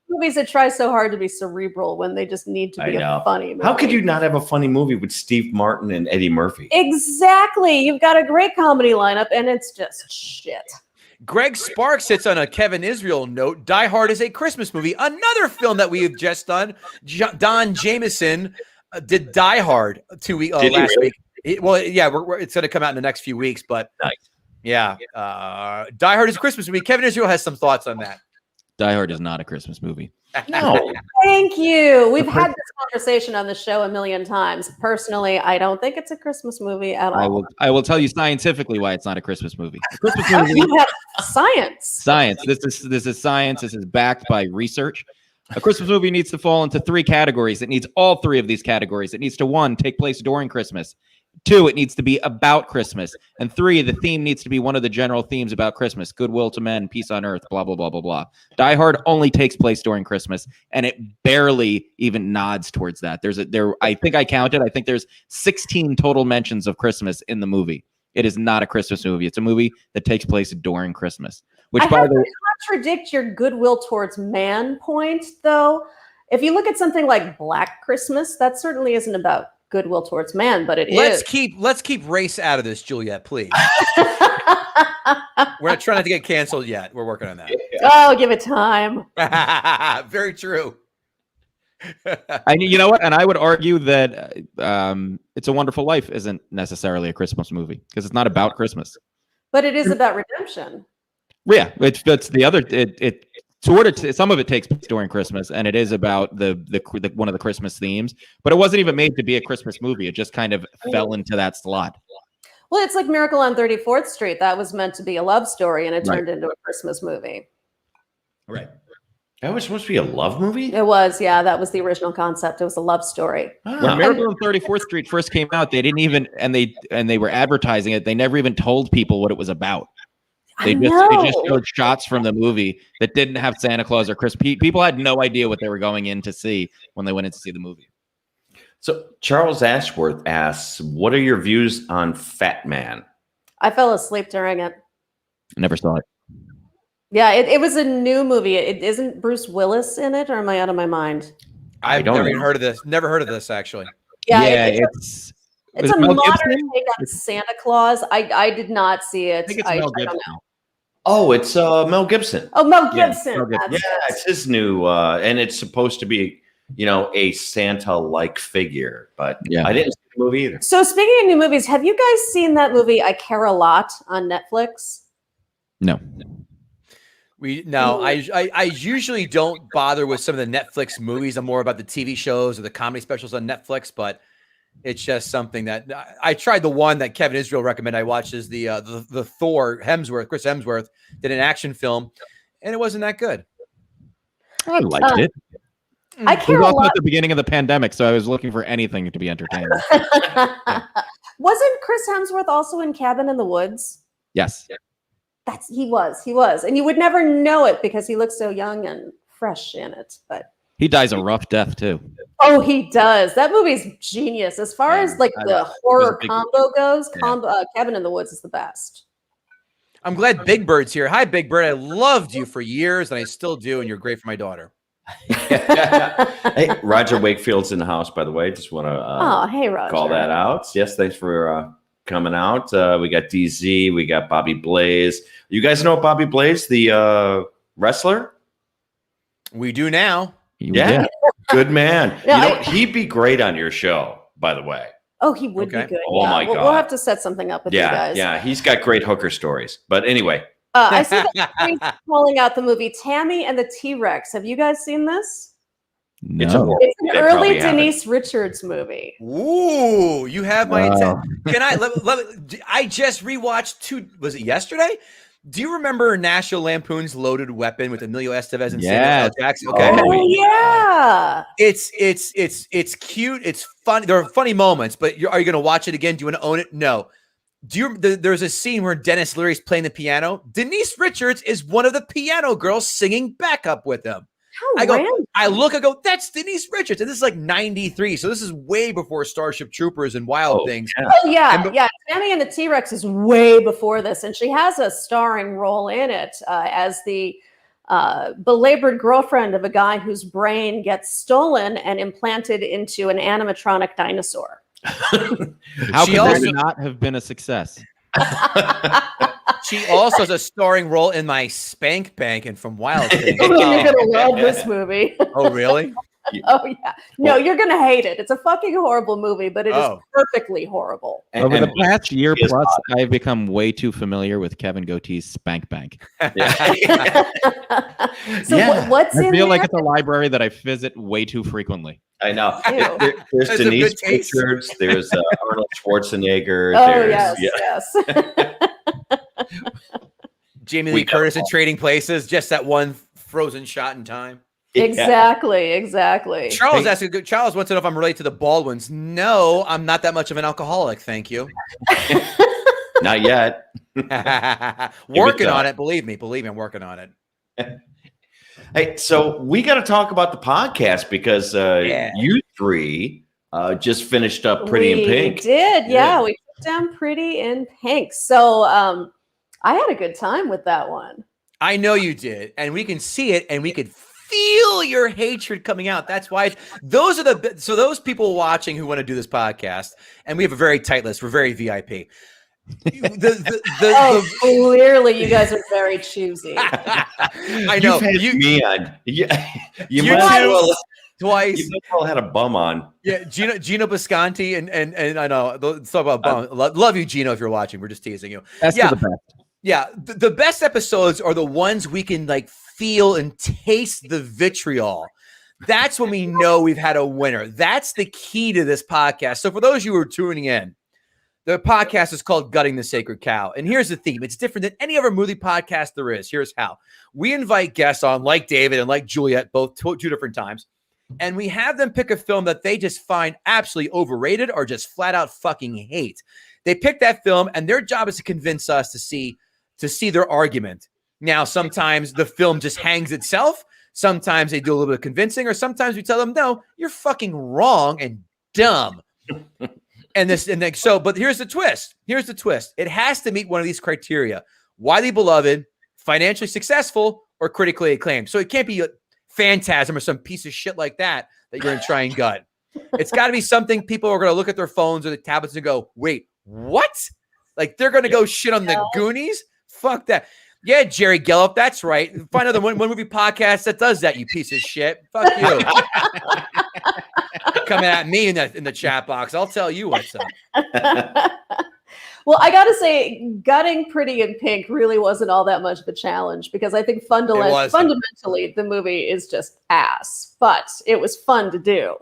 movies that try so hard to be cerebral when they just need to be a funny movie. How could you not have a funny movie with Steve Martin and Eddie Murphy? Exactly. You've got a great comedy lineup, and it's just shit. Greg Sparks hits on a Kevin Israel note. Die Hard is a Christmas movie. Another film that we have just done. Don Jameson did Die Hard last week. It's going to come out in the next few weeks, but Die Hard is a Christmas movie. Kevin Israel has some thoughts on that. Die Hard is not a Christmas movie. No. Thank you. We've had this conversation on the show a million times. Personally, I don't think it's a Christmas movie at all. I will tell you scientifically why it's not a Christmas movie. A Christmas movie. You have science. Science. This is science. This is backed by research. A Christmas movie needs to fall into 3 categories. It needs all 3 of these categories. It needs to, 1, take place during Christmas. 2, it needs to be about Christmas. And 3, the theme needs to be one of the general themes about Christmas: goodwill to men, peace on earth, blah, blah, blah, blah, blah. Die Hard only takes place during Christmas, and it barely even nods towards that. I think I counted, I think there's 16 total mentions of Christmas in the movie. It is not a Christmas movie. It's a movie that takes place during Christmas. Which, I by have the way, to contradict your goodwill towards man point, though. If you look at something like Black Christmas, that certainly isn't about goodwill towards man, but it Let's is. keep race out of this, Juliette, please. We're not trying not to get canceled yet. We're working on that. Oh, give it time. Very true. you know what? And I would argue that It's a Wonderful Life isn't necessarily a Christmas movie because it's not about Christmas. But it is about redemption. Yeah, it's the other. It sort of some of it takes place during Christmas, and it is about the one of the Christmas themes. But it wasn't even made to be a Christmas movie. It just kind of fell into that slot. Well, it's like Miracle on 34th Street. That was meant to be a love story, and it turned Right. into a Christmas movie. Right. That was supposed to be a love movie? It was, yeah. That was the original concept. It was a love story. Ah. When Miracle on 34th Street first came out, they didn't even and they were advertising it. They never even told people what it was about. They just showed shots from the movie that didn't have Santa Claus or Christmas. People had no idea what they were going in to see when they went in to see the movie. So Charles Ashworth asks, what are your views on Fat Man? I fell asleep during it. I never saw it. Yeah, it was a new movie. It isn't Bruce Willis in it, or am I out of my mind? I've don't never know. even heard of this. Never heard of this, actually. Yeah, it's it's a Mel modern Gibson? take on Santa Claus. I did not see it. I think it's I Mel don't Gibson. know. Oh, it's Mel Gibson. Oh, Mel Yeah, Gibson. Mel Gibson. That's Yeah, it. it's his new, and it's supposed to be, a Santa-like figure. But Yeah. I didn't see the movie either. So speaking of new movies, have you guys seen that movie I Care a Lot on Netflix? No. I usually don't bother with some of the Netflix movies. I'm more about the TV shows or the comedy specials on Netflix, but it's just something that I tried. The one that Kevin Israel recommended I watched is the Thor Chris Hemsworth did an action film, and it wasn't that good. I liked it. I It Care was a also Lot. at the beginning of the pandemic, so I was looking for anything to be entertaining. Wasn't Chris Hemsworth also in Cabin in the Woods? Yes. He was, and you would never know it because he looks so young and fresh in it. But He dies a rough death, too. oh, he does. That movie's genius. As far Yeah, as like I the was horror a big- combo goes, Yeah. Cabin in the Woods is the best. I'm glad Big Bird's here. Hi, Big Bird. I loved you for years, and I still do, and you're great for my daughter. Hey, Roger Wakefield's in the house, by the way. Just want to Oh, hey, Roger. call that out. Yes, thanks for coming out. We got DZ. We got Bobby Blaze. You guys know Bobby Blaze, the wrestler? We do now. Yeah. Good man. No, He'd be great on your show, by the way. Oh, he would Okay. be good. Oh, yeah. my We'll God. have to set something up with you Yeah, guys. yeah. He's got great hooker stories. But anyway, I see that Terry's calling out the movie Tammy and the T-Rex. Have you guys seen this? It's a No. horror. It's an They early probably haven't. Denise Richards movie. Ooh, you have my Wow. intent. Can I just rewatched was it yesterday? Do you remember National Lampoon's Loaded Weapon with Emilio Estevez and Samuel Yes. L. Jackson? Okay. Oh, yeah. It's cute. It's fun. There are funny moments, but are you going to watch it again? Do you want to own it? No. There's a scene where Dennis Leary's playing the piano. Denise Richards is one of the piano girls singing backup with him. How I go, random. I go, that's Denise Richards. And this is like 93. So this is way before Starship Troopers and Wild Things. yeah. Oh, yeah. And- Yeah. Tammy and the T-Rex is way before this. And she has a starring role in it as the belabored girlfriend of a guy whose brain gets stolen and implanted into an animatronic dinosaur. How She could also- that not have been a success? She also has a starring role in my Spank Bank and from Wild Things. You're going to love this movie. Oh, really? Oh, yeah. No, you're going to hate it. It's a fucking horrible movie, but it is Oh. perfectly horrible. Over the past year He is plus, I've become way too familiar with Kevin Gootee's Spank Bank. Yeah. So Yeah. what's I in feel there? like it's a library that I visit way too frequently. I know. Ew. There's That's a Denise good taste. Richards. There's Arnold Schwarzenegger. Oh, there's, yes, yes. Jamie We Lee Curtis in know. Trading Places, just that one frozen shot in time. Exactly. Charles asked a good. Charles wants to know if I'm related to the Baldwins. No, I'm not that much of an alcoholic. Thank you. Not yet. Working on it. Believe me, I'm working on it. Hey, so we got to talk about the podcast because you three just finished up Pretty in Pink. We did, yeah. We took down Pretty in Pink. So I had a good time with that one. I know you did, and we can see it, and we could feel your hatred coming out. That's why those people watching who want to do this podcast, and we have a very tight list. We're very VIP. Clearly, you guys are very choosy. I know. You might as well. Twice. You might as well had a bum on. Yeah, Gino Bisconti and I know. Let's talk about bum. Love you, Gino, if you're watching. We're just teasing you. That's the best. Yeah, the best episodes are the ones we can like feel and taste the vitriol. That's when we know we've had a winner. That's the key to this podcast. So for those of you who are tuning in, the podcast is called Gutting the Sacred Cow. And here's the theme. It's different than any other movie podcast there is. Here's how. We invite guests on like David and like Juliette, both two different times. And we have them pick a film that they just find absolutely overrated or just flat out fucking hate. They pick that film and their job is to convince us to see their argument. Now, sometimes the film just hangs itself. Sometimes they do a little bit of convincing, or sometimes we tell them, no, you're fucking wrong and dumb. But here's the twist. It has to meet one of these criteria: widely beloved, financially successful, or critically acclaimed. So it can't be a Phantasm or some piece of shit like that you're going to try and gut. It's got to be something people are going to look at their phones or the tablets and go, wait, what? Like they're going to go shit on the Goonies? Fuck that. Yeah, Jerry Gellup, that's right. Find another one movie podcast that does that, you piece of shit. Fuck you. Coming at me in the chat box. I'll tell you what's up. Well, I got to say, gutting Pretty in Pink really wasn't all that much of a challenge because I think fundamentally the movie is just ass, but it was fun to do.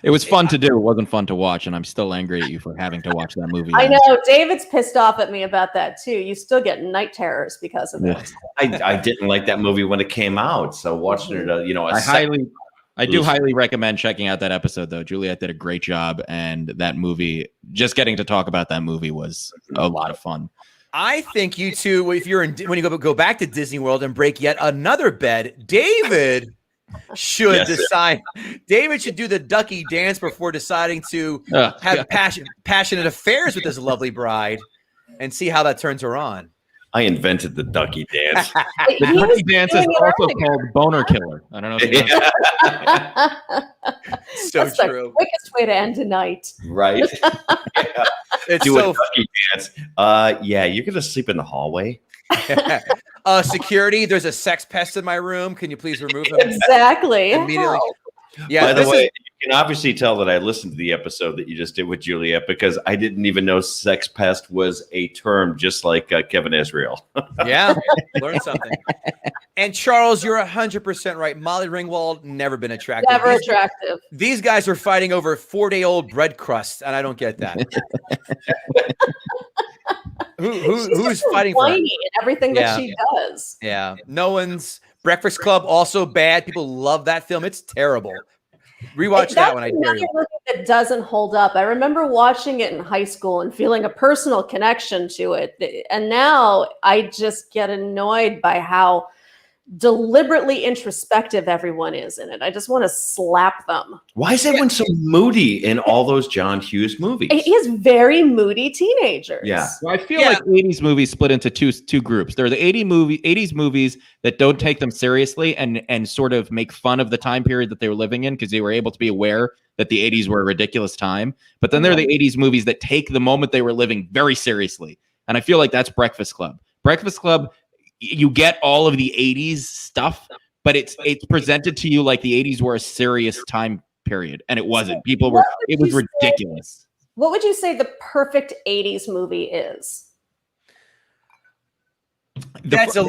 It was fun to do. It wasn't fun to watch, and I'm still angry at you for having to watch that movie. I know. David's pissed off at me about that, too. You still get night terrors because of it. I didn't like that movie when it came out, so watching it, I do highly recommend checking out that episode, though. Juliette did a great job, and that movie, just getting to talk about that movie was a lot of fun. I think you two, when you go back to Disney World and break yet another bed, David should decide. David should do the ducky dance before deciding to have passionate affairs with his lovely bride and see how that turns her on. I invented the ducky dance. The ducky dance is also called Boner Killer. I don't know if you know. That's true. The quickest way to end a night. Right? It's do so a ducky dance. Yeah, you're going to sleep in the hallway. Security, there's a sex pest in my room. Can you please remove him? Exactly. Immediately. Yeah. By the way, you can obviously tell that I listened to the episode that you just did with Juliette because I didn't even know sex pest was a term, just like Kevin Israel. Yeah, learn something. And Charles, you're 100% right. Molly Ringwald, never been attractive. Never attractive. These guys are fighting over 4-day-old bread crusts, and I don't get that. Who's fighting for it? And everything that she does. Yeah. No one's Breakfast Club, also bad. People love that film. It's terrible. Rewatch that one. I dare you. It doesn't hold up. I remember watching it in high school and feeling a personal connection to it. And now I just get annoyed by how deliberately introspective everyone is in it. I just want to slap them. Why is everyone so moody in all those John Hughes movies? He has very moody teenagers. Yeah. Well, I feel like 80s movies split into two groups. There are the 80s movies that don't take them seriously and sort of make fun of the time period that they were living in because they were able to be aware that the 80s were a ridiculous time. But then there are the 80s movies that take the moment they were living very seriously. And I feel like that's Breakfast Club. Breakfast Club, you get all of the 80s stuff, but it's presented to you like the 80s were a serious time period, and it wasn't. It was ridiculous. What would you say the perfect 80s movie is? That's a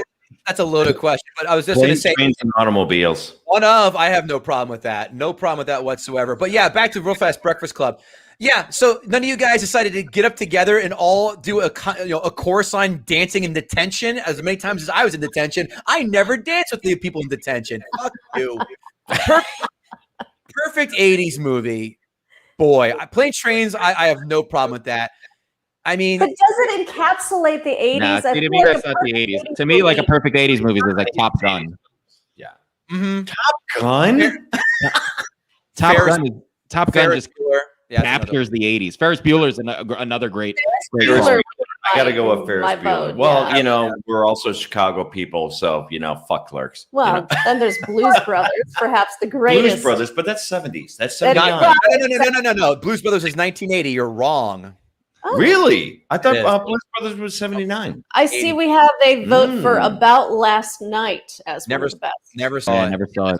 loaded question, but I was just going to say Trains and Automobiles. I have no problem with that. No problem with that whatsoever. But yeah, back to real fast Breakfast Club. Yeah, so none of you guys decided to get up together and all do a chorus line dancing in detention as many times as I was in detention. I never danced with the people in detention. Fuck you. Perfect 80s movie. Boy, Plane Trains, I have no problem with that. I mean, But does it encapsulate the 80s? Nah, I see, to feel me, like that's a not the perfect 80s. 80s To me, like a movie- perfect 80s movie is like Top Gun. Gun? Top Ferris- Gun Ferris just Bueller. Yeah, that's another- captures the 80s. Ferris Bueller's another great. Ferris Bueller Bueller. I got to go with Ferris my Bueller. vote, Well, yeah. you know, we're also Chicago people, so, you know, fuck Clerks. you Well, know. then there's Blues Brothers, perhaps the greatest. Blues Brothers, but that's 70s. That's That is 79. No. Blues Brothers is 1980. You're wrong. Oh, Really? I thought It is. Blues Brothers was 79. I see we have a vote for Mm. About Last Night as Never- one of the best. Never Oh, saw I it. never saw it.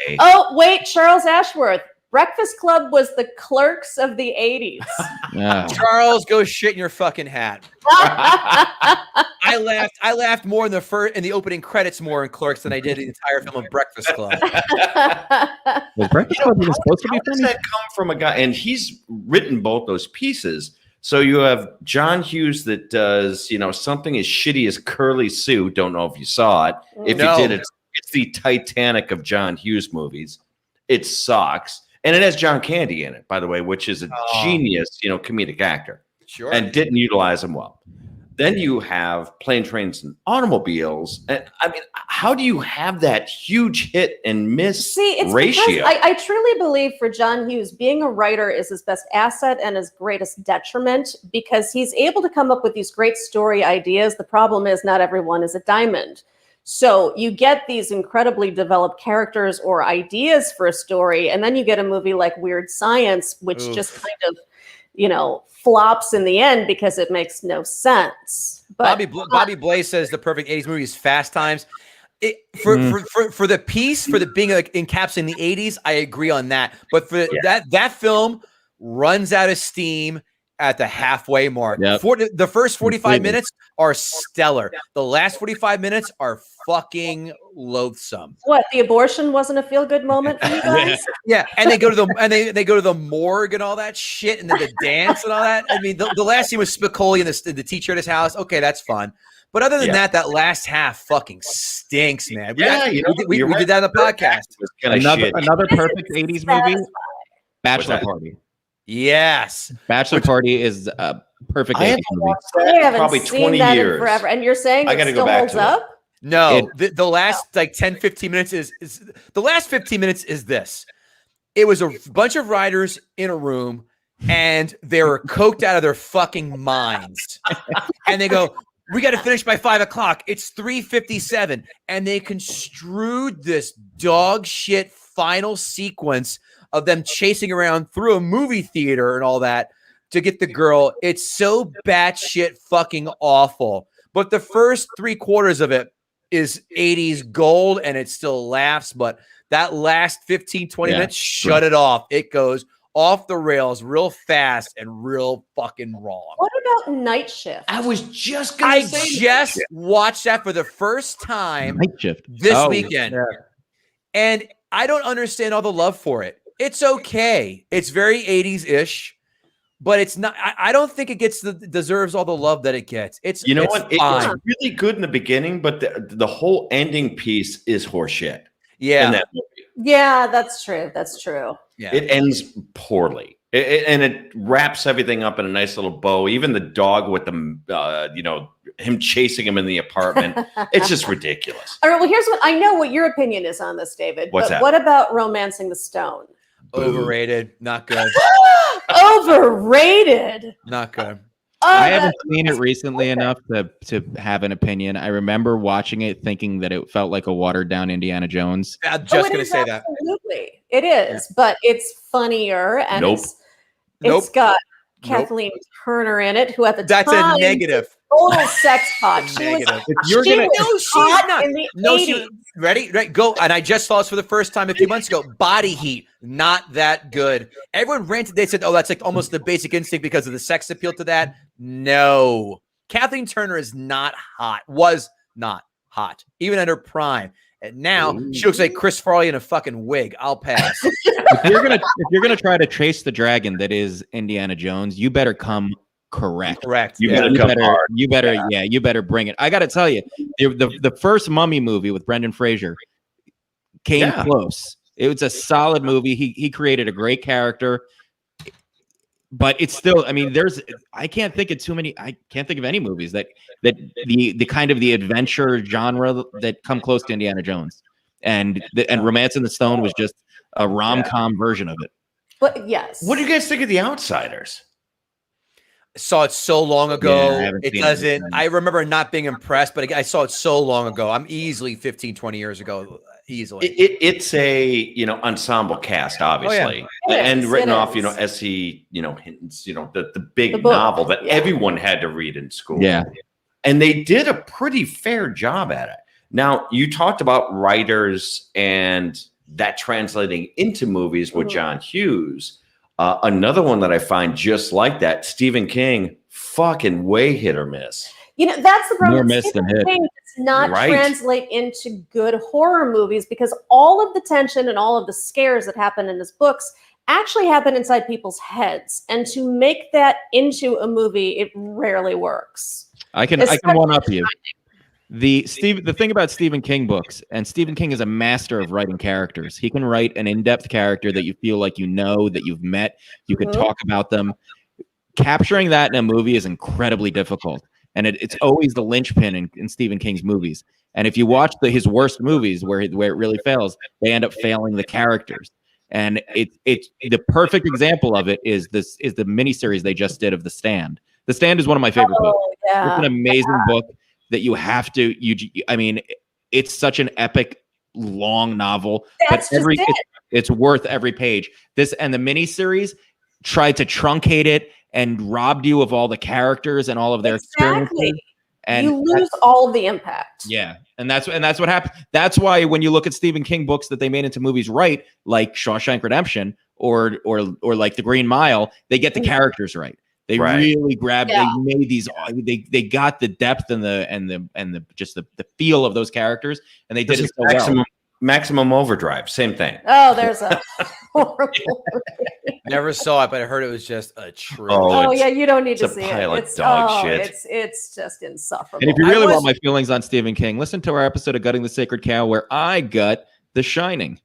Okay. Oh, wait, Charles Ashworth. Breakfast Club was the Clerks of the 80s. Yeah. Charles, go shit in your fucking hat. I laughed more in the opening credits more in Clerks than I did the entire film of Breakfast Club. Was Breakfast Club even supposed to be How does funny? that come from a guy? And he's written both those pieces. So you have John Hughes that does, you know, something as shitty as Curly Sue. Don't know if you saw it. If No. you did, it's the Titanic of John Hughes movies. It sucks. And it has John Candy in it, by the way, which is a genius, you know, comedic actor. Sure. And didn't utilize him well. Then you have Plane, Trains, and Automobiles. And I mean, how do you have that huge hit and miss See, it's ratio? because I truly believe for John Hughes, being a writer is his best asset and his greatest detriment because he's able to come up with these great story ideas. The problem is not everyone is a diamond. So you get these incredibly developed characters or ideas for a story, and then you get a movie like Weird Science, which Oof. just kind of, you know, flops in the end because it makes no sense. But Bobby Blaze says the perfect 80s movie is Fast Times. For the piece, for the being like encapsulating the 80s, I agree on that. But for that film runs out of steam at the halfway mark. Yep. The first 45 Completely. minutes are stellar. The last 45 minutes are fucking loathsome. what, the abortion wasn't a feel-good moment for you guys? Yeah, and they go to they go to the morgue and all that shit, and then the dance and all that. I mean, the last scene was Spicoli and the teacher at his house. Okay, that's fun. But other than that last half fucking stinks, man. We did that on the podcast. Another perfect 80s movie, Satisfying. Bachelor that? Party. Yes. Bachelor Party is a perfect I 80s haven't movie. watched I that in haven't probably seen 20 that in years. forever. And you're saying I it gotta go still back holds to it. up? No, the last like 10, 15 minutes is the last 15 minutes is this. It was a bunch of writers in a room and they were coked out of their fucking minds. And they go, we got to finish by 5:00. It's 3:57. And they construed this dog shit final sequence of them chasing around through a movie theater and all that to get the girl. It's so batshit fucking awful. But the first 3/4 of it is 80s gold and it still laughs. But that last 15, 20 minutes, shut it off. It goes off the rails real fast and real fucking wrong. What about Night Shift? I was just going I to say just watched that for the first time Night Shift. this Oh, weekend. And I don't understand all the love for it. It's okay. It's very 80s-ish, but it's not. I don't think it deserves all the love that it gets. It's You know it's what? It's fine. really good in the beginning, but the whole ending piece is horseshit. Yeah. In that movie. Yeah, that's true. That's true. Yeah. It ends poorly. And it wraps everything up in a nice little bow. Even the dog with the, him chasing him in the apartment. It's just ridiculous. All right, well, here's what I know what your opinion is on this, David. What's but that? what about Romancing the Stone? Overrated. Not good. Overrated. Not good. Oh, I haven't that- seen it recently enough to have an opinion. I remember watching it thinking that it felt like a watered down Indiana Jones. I'm Oh, just it going to is say that. Absolutely. It is, but it's funnier and Nope. it's got Nope. Kathleen Turner in it, who at the That's time a negative. total sex pot. She was, Negative. You're she gonna- was No, she's hot not. in the No, 80s. she ready? Go. And I just saw this for the first time a few months ago. Body Heat, not that good. Everyone ranted. They said, "Oh, that's like almost the Basic Instinct because of the sex appeal to that." No, Kathleen Turner is not hot. Was not hot, even at her prime. And now she looks like Chris Farley in a fucking wig. I'll pass. If you're gonna try to chase the dragon that is Indiana Jones, you better come correct. Correct. You better come hard. You better bring it. I got to tell you, the first Mummy movie with Brendan Fraser came close. It was a solid movie. He created a great character, but it's still. I mean, I can't think of any movies that the kind of the adventure genre that come close to Indiana Jones, and Romance in the Stone was just a rom-com version of it. But yes. What do you guys think of The Outsiders? Saw it so long ago. Yeah, it doesn't. I remember not being impressed, but I saw it so long ago. I'm easily 15, 20 years ago. Easily. It's a ensemble cast, obviously, and written off as he hints the big novel that everyone had to read in school. Yeah, and they did a pretty fair job at it. Now you talked about writers and that translating into movies with John Hughes. Another one that I find just like that, Stephen King, fucking way hit or miss. That's the problem. More miss than hit. Does not translate into good horror movies because all of the tension and all of the scares that happen in his books actually happen inside people's heads. And to make that into a movie, it rarely works. I can one up you. The thing about Stephen King books, and Stephen King is a master of writing characters. He can write an in-depth character that you feel like that you've met, you could talk about them. Capturing that in a movie is incredibly difficult, and it's always the linchpin in Stephen King's movies. And if you watch his worst movies where it really fails, they end up failing the characters. And it's the perfect example of it is the miniseries they just did of The Stand. The Stand is one of my favorite books. Yeah. It's an amazing book that you have to. It's such an epic, long novel, but it's worth every page. This and the miniseries tried to truncate it and robbed you of all the characters and all of their experiences. And you lose all of the impact. Yeah, and that's what happened. That's why when you look at Stephen King books that they made into movies, right, like Shawshank Redemption or like The Green Mile, they get the characters right. They really grabbed. They made these. They got the depth and the just the feel of those characters, and they did it so well. Maximum Overdrive, same thing. Oh, there's a horrible. Never saw it, but I heard it was just a trip. Oh yeah, you don't need to see it. It's dog shit. It's just insufferable. And if you really want my feelings on Stephen King, listen to our episode of Gutting the Sacred Cow, where I gut The Shining.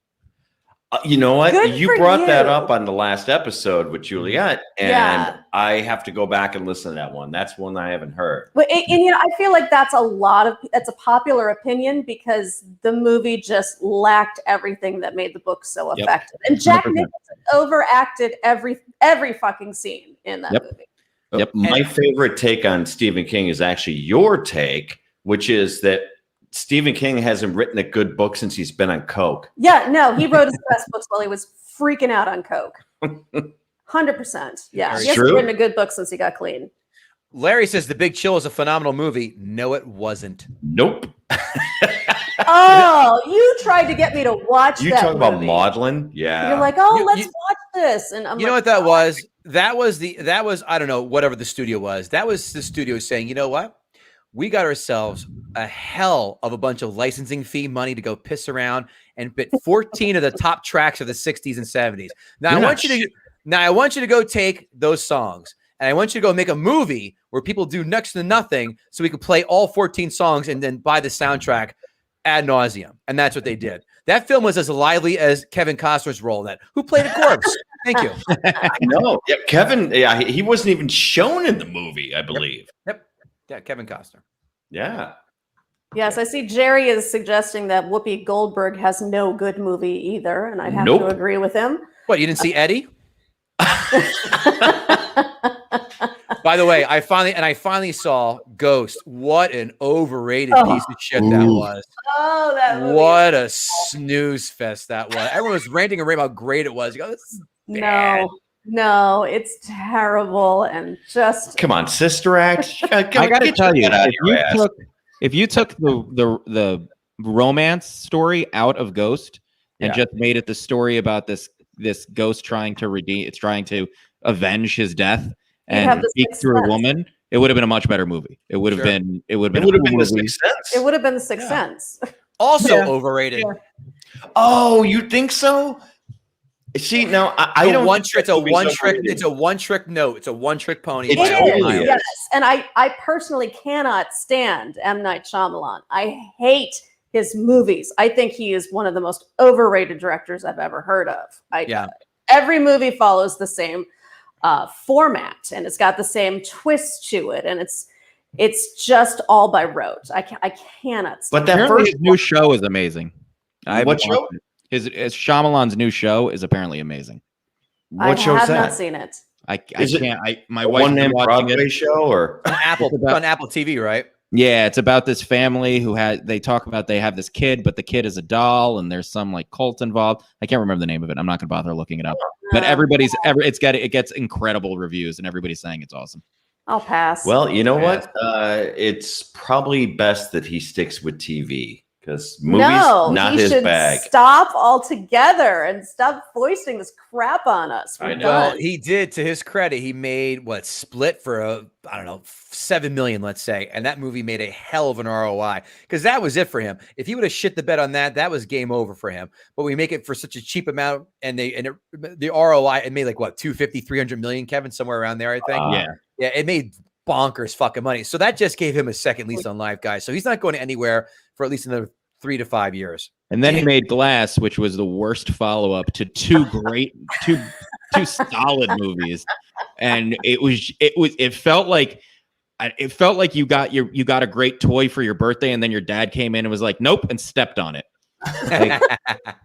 You know what? Good You brought that up on the last episode with Juliette, and I have to go back and listen to that one. That's one I haven't heard. But I feel like that's a popular opinion because the movie just lacked everything that made the book so effective. And Jack 100%. Nicholson overacted every fucking scene in that movie. Yep. My favorite take on Stephen King is actually your take, which is that Stephen King hasn't written a good book since he's been on coke. Yeah, no, he wrote his best books while he was freaking out on coke. 100%. Yeah, he hasn't written a good book since he got clean. Larry says The Big Chill is a phenomenal movie. No, it wasn't. Nope. Oh, you tried to get me to watch that. You talk about maudlin? Yeah. You're like, let's watch this. And I'm you know what that was? That was, I don't know, whatever the studio was. That was the studio saying, you know what? We got ourselves a hell of a bunch of licensing fee money to go piss around and bit 14 of the top tracks of the 60s and 70s. Now I want you to go take those songs and I want you to go make a movie where people do next to nothing so we could play all 14 songs and then buy the soundtrack ad nauseum. And that's what they did. That film was as lively as Kevin Costner's role in that. Who played a corpse? Thank you. I know. Yeah, Kevin, he wasn't even shown in the movie, I believe. Yep. Yeah, Kevin Costner. Yeah. Yes, I see Jerry is suggesting that Whoopi Goldberg has no good movie either, and I'd have to agree with him. What, you didn't see Eddie? By the way, I finally saw Ghost. What an overrated piece of shit that was. Oh, that movie. What a snooze fest that was. Everyone was ranting and raving how great it was. You go, this is bad. No, it's terrible and just come on, Sister Act. I gotta tell you, if you took the romance story out of Ghost and just made it the story about this ghost trying to avenge his death and speak through a woman, it would have been a much better movie. It would have been The Sixth Sense. It would have been The Sixth Sense. Also Yeah. overrated. Yeah. Oh, you think so? See, now I don't. It's a one trick note. It's a one trick pony. It by It a is, totally mile. is. yes. And I personally cannot stand M. Night Shyamalan. I hate his movies. I think he is one of the most overrated directors I've ever heard of. Yeah. Every movie follows the same format, and it's got the same twist to it, and it's just all by rote. I cannot stand But that Apparently first his new show is amazing. What show? His Shyamalan's new show is apparently amazing. What I show's have that? not seen it. I Is it can't. My A wife's been one-man watching Broadway it. show, or On Apple, It's about- on Apple TV, right? Yeah, it's about this family who they talk about they have this kid, but the kid is a doll, and there's some like cult involved. I can't remember the name of it. I'm not gonna bother looking it up. But it gets incredible reviews, and everybody's saying it's awesome. I'll pass. well, you know Yeah. what? It's probably best that he sticks with TV because movies not he his should bag. stop altogether and stop foisting this crap on us. We're I know. Well, done. he did. To his credit, he made Split for I don't know, 7 million, let's say, and that movie made a hell of an ROI because that was it for him. If he would have shit the bed on that, that was game over for him. But we make it for such a cheap amount, and the ROI it made like what 250, 300 million, Kevin, somewhere around there, I think. Yeah, it made bonkers fucking money. So that just gave him a second lease on life, guys. So he's not going anywhere for at least another 3 to 5 years. And then he made Glass, which was the worst follow-up to two solid movies, and it felt like you got a great toy for your birthday, and then your dad came in and was like, "Nope," and stepped on it.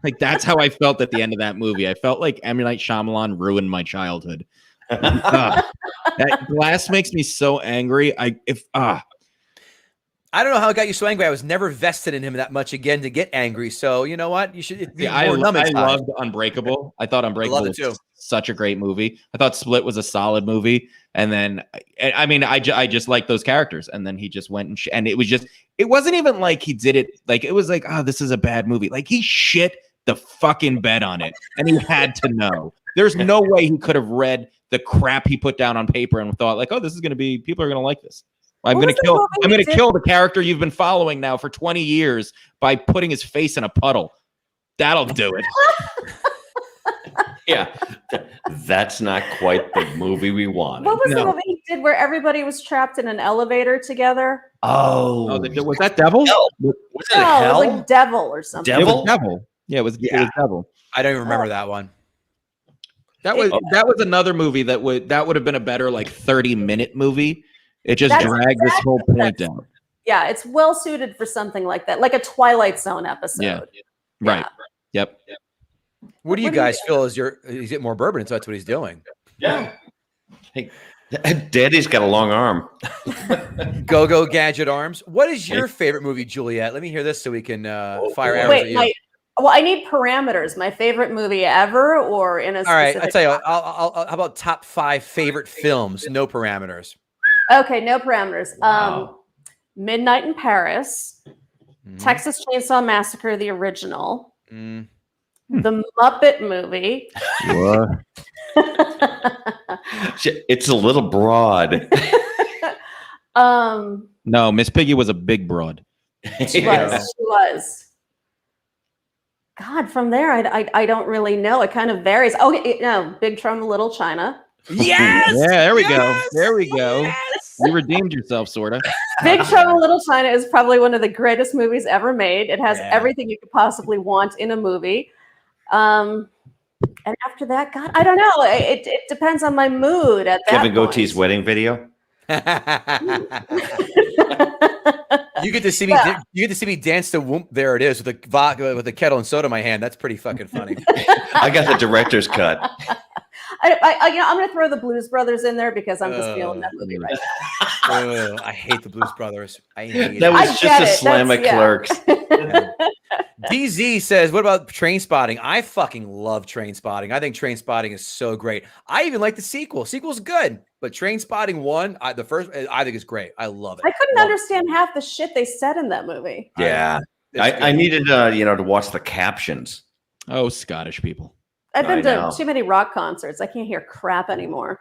Like that's how I felt at the end of that movie. I felt like M. Night Shyamalan ruined my childhood. That Glass makes me so angry. I don't know how it got you so angry. I was never vested in him that much again to get angry. So you know what? You should. I loved Unbreakable. I thought Unbreakable it too. was such a great movie. I thought Split was a solid movie. And then, I just like those characters. And then he just went and it was just, it wasn't even like he did it. Like, it was like, oh, this is a bad movie. Like he shit the fucking bed on it. And he had to know. There's no way he could have read the crap he put down on paper and thought like, oh, this is going to be, people are going to like this. I'm going to kill the character you've been following now for 20 years by putting his face in a puddle. That'll do it. Yeah, that's not quite the movie we wanted. What was the movie he did where everybody was trapped in an elevator together? Oh, Was that Devil? Hell. Was it No, Hell? it was like Devil or something. It was Devil. Yeah, it was Devil. I don't even remember that one. That was another movie that would have been a better like 30-minute movie. It just That's dragged this whole point down. Yeah, it's well suited for something like that, like a Twilight Zone episode. Yeah. Right. Yep. What do you guys feel as he's getting more bourbon, so that's what he's doing? Yeah. Hey, Daddy's got a long arm. Go gadget arms. What is your favorite movie, Juliette? Let me hear this so we can fire arrows at you. I need parameters. My favorite movie ever, or in a specific. All right, I'll tell you. I'll how about top 5 favorite films? No parameters. Okay, no parameters. Wow. Midnight in Paris, Texas Chainsaw Massacre, the original, the Muppet movie. What? It's a little broad. No, Miss Piggy was a big broad. She was. God, from there, I don't really know. It kind of varies. Okay, no, Big Trouble in Little China. Yes. Yeah, there we go. Yes! There we go. Yes! You redeemed yourself, sort of. Big Trouble in Little China is probably one of the greatest movies ever made. It has everything you could possibly want in a movie. And after that, God, I don't know. It depends on my mood at that Kevin point. Goatee's wedding video. You get to see me. You get to see me dance to "Whoop." There it is with the kettle and soda in my hand. That's pretty fucking funny. I got the director's cut. I'm going to throw the Blues Brothers in there because I'm just feeling that movie right now. I hate the Blues Brothers. I hate That it. was just a slam at Clerks. DZ says, "What about Train Spotting?" I fucking love Train Spotting. I think Train Spotting is so great. I even like the sequel. Sequel's good, but Train Spotting 1, the first, I think is great. I love it. I couldn't understand half the shit they said in that movie. Yeah, I needed to watch the captions. Oh, Scottish people. I've been to know. too many rock concerts. I can't hear crap anymore.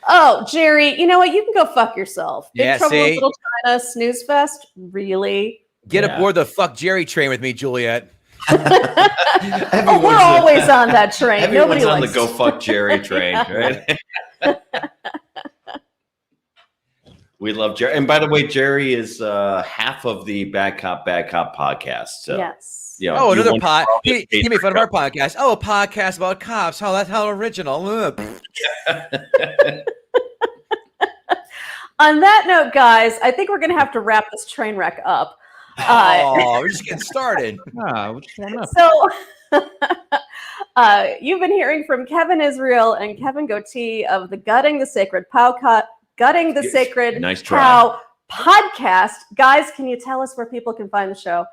Oh, Jerry, you know what? You can go fuck yourself. Big Trouble in Little China, Snooze Fest, really? Get Yeah. aboard the fuck Jerry train with me, Juliette. Oh, we're always on that train. Everyone's Nobody on likes the go fuck Jerry train, right? We love Jerry. And by the way, Jerry is half of the Bad Cop podcast. So, Yes. you know, Oh, you another want- pod. He made fun of our podcast. Oh, a podcast about cops. Oh, that's how original. Ugh. On that note, guys, I think we're going to have to wrap this train wreck up. Oh, we're just getting started. Which one up? So, you've been hearing from Kevin Israel and Kevin Gootee of the Gutting the Sacred Nice try. Cow podcast. Guys, can you tell us where people can find the show?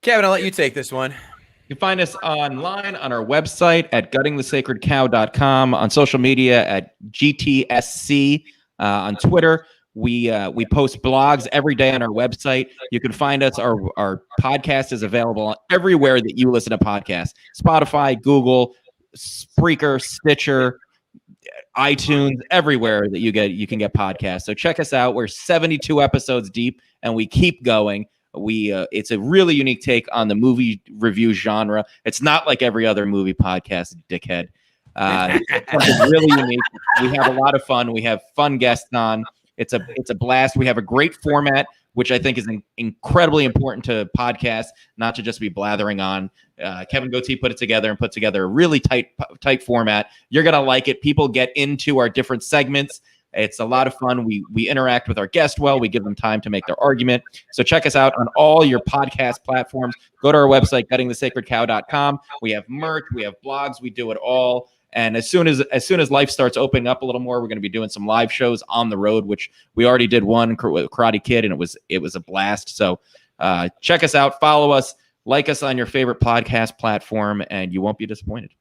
Kevin, I'll let you take this one. You can find us online on our website at guttingthesacredcow.com, on social media at GTSC, on Twitter. We post blogs every day on our website. You can find us. Our podcast is available everywhere that you listen to podcasts: Spotify, Google, Spreaker, Stitcher, iTunes, everywhere that you can get podcasts. So check us out. We're 72 episodes deep, and we keep going. It's a really unique take on the movie review genre. It's not like every other movie podcast, dickhead. It's something really unique. We have a lot of fun. We have fun guests on. It's a blast. We have a great format, which I think is incredibly important to podcasts, not to just be blathering on. Kevin Gootee put together a really tight format. You're gonna like it. People get into our different segments. It's a lot of fun. We interact with our guests well. We give them time to make their argument. So check us out on all your podcast platforms. Go to our website, guttingthesacredcow.com. We have merch. We have blogs. We do it all. And as soon as life starts opening up a little more, we're going to be doing some live shows on the road, which we already did one with Karate Kid, and it was a blast. So check us out, follow us, like us on your favorite podcast platform, and you won't be disappointed.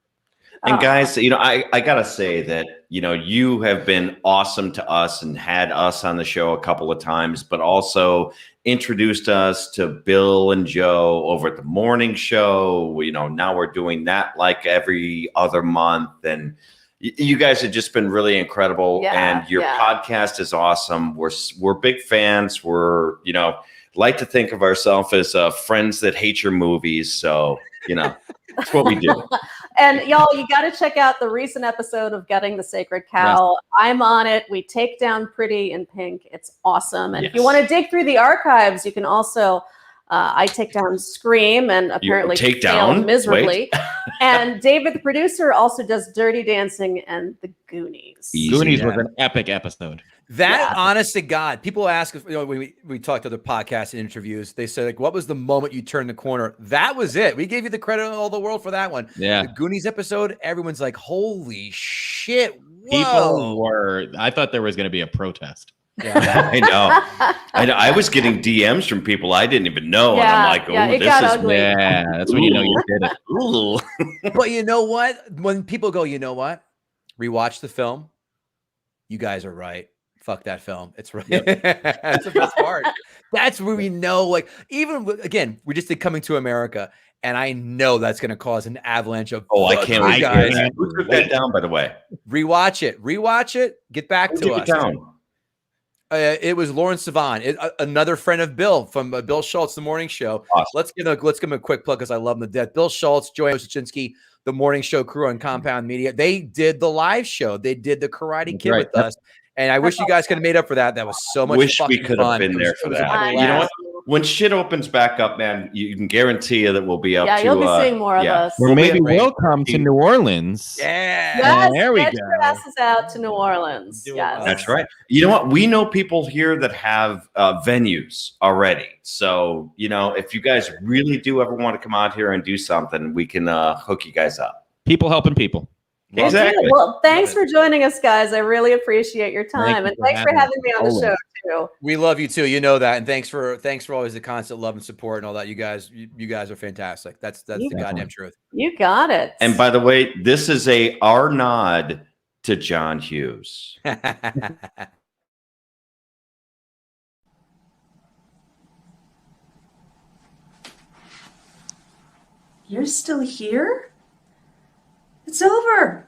And guys, I gotta say that, you have been awesome to us and had us on the show a couple of times, but also introduced us to Bill and Joe over at the morning show. Now we're doing that like every other month. And you guys have just been really incredible. Yeah, and your podcast is awesome. We're big fans. We're, like to think of ourselves as friends that hate your movies. So, that's what we do. And y'all, you got to check out the recent episode of Gutting the Sacred Cow. Yes. I'm on it. We take down Pretty in Pink. It's awesome. And if you want to dig through the archives, you can also, I take down Scream and apparently failed miserably. And David, the producer, also does Dirty Dancing and the Goonies. Goonies was an epic episode. Honest to God, people ask if when we talked to other podcasts and interviews, they say, like, what was the moment you turned the corner? That was it. We gave you the credit of all the world for that one. Yeah. The Goonies episode, everyone's like, holy shit. Whoa. I thought there was going to be a protest. Yeah. I know. I was getting DMs from people I didn't even know. And I'm like, oh, this is ugly. Yeah, that's when you know you did it. Ooh. But you know what? When people go, you know what? Rewatch the film. You guys are right. Fuck that film. It's right. Yep. That's the best part. That's where we know, like, even again, we just did Coming to America, and I know that's going to cause an avalanche of. Oh, I can't wait, guys. Who took that down, by the way? Rewatch it. Get back Who to took us. It down? It was Lauren Sivan, another friend of Bill from Bill Schultz, The Morning Show. Awesome. Let's give him a quick plug because I love him to death. Bill Schultz, Joey Osachinsky, The Morning Show crew on Compound Media. They did the live show. They did the Karate Kid with us. And I wish you guys could have made up for that. That was so much fun. Wish we could have been there for that. You know what? When shit opens back up, man, you can guarantee you that we'll be up to. Yeah, you'll be seeing more of us. Or maybe we'll come to New Orleans. Yeah. Yes, there we get go. your asses out to New Orleans. Yes. That's right. You know what? We know people here that have venues already. So, if you guys really do ever want to come out here and do something, we can hook you guys up. People helping people. Exactly. Well, thanks for joining us, guys. I really appreciate your time, and thanks for having me on the show too. We love you too. You know that, and thanks for always the constant love and support and all that. You guys are fantastic. That's the goddamn truth. You got it. And by the way, this is our nod to John Hughes. You're still here? It's over.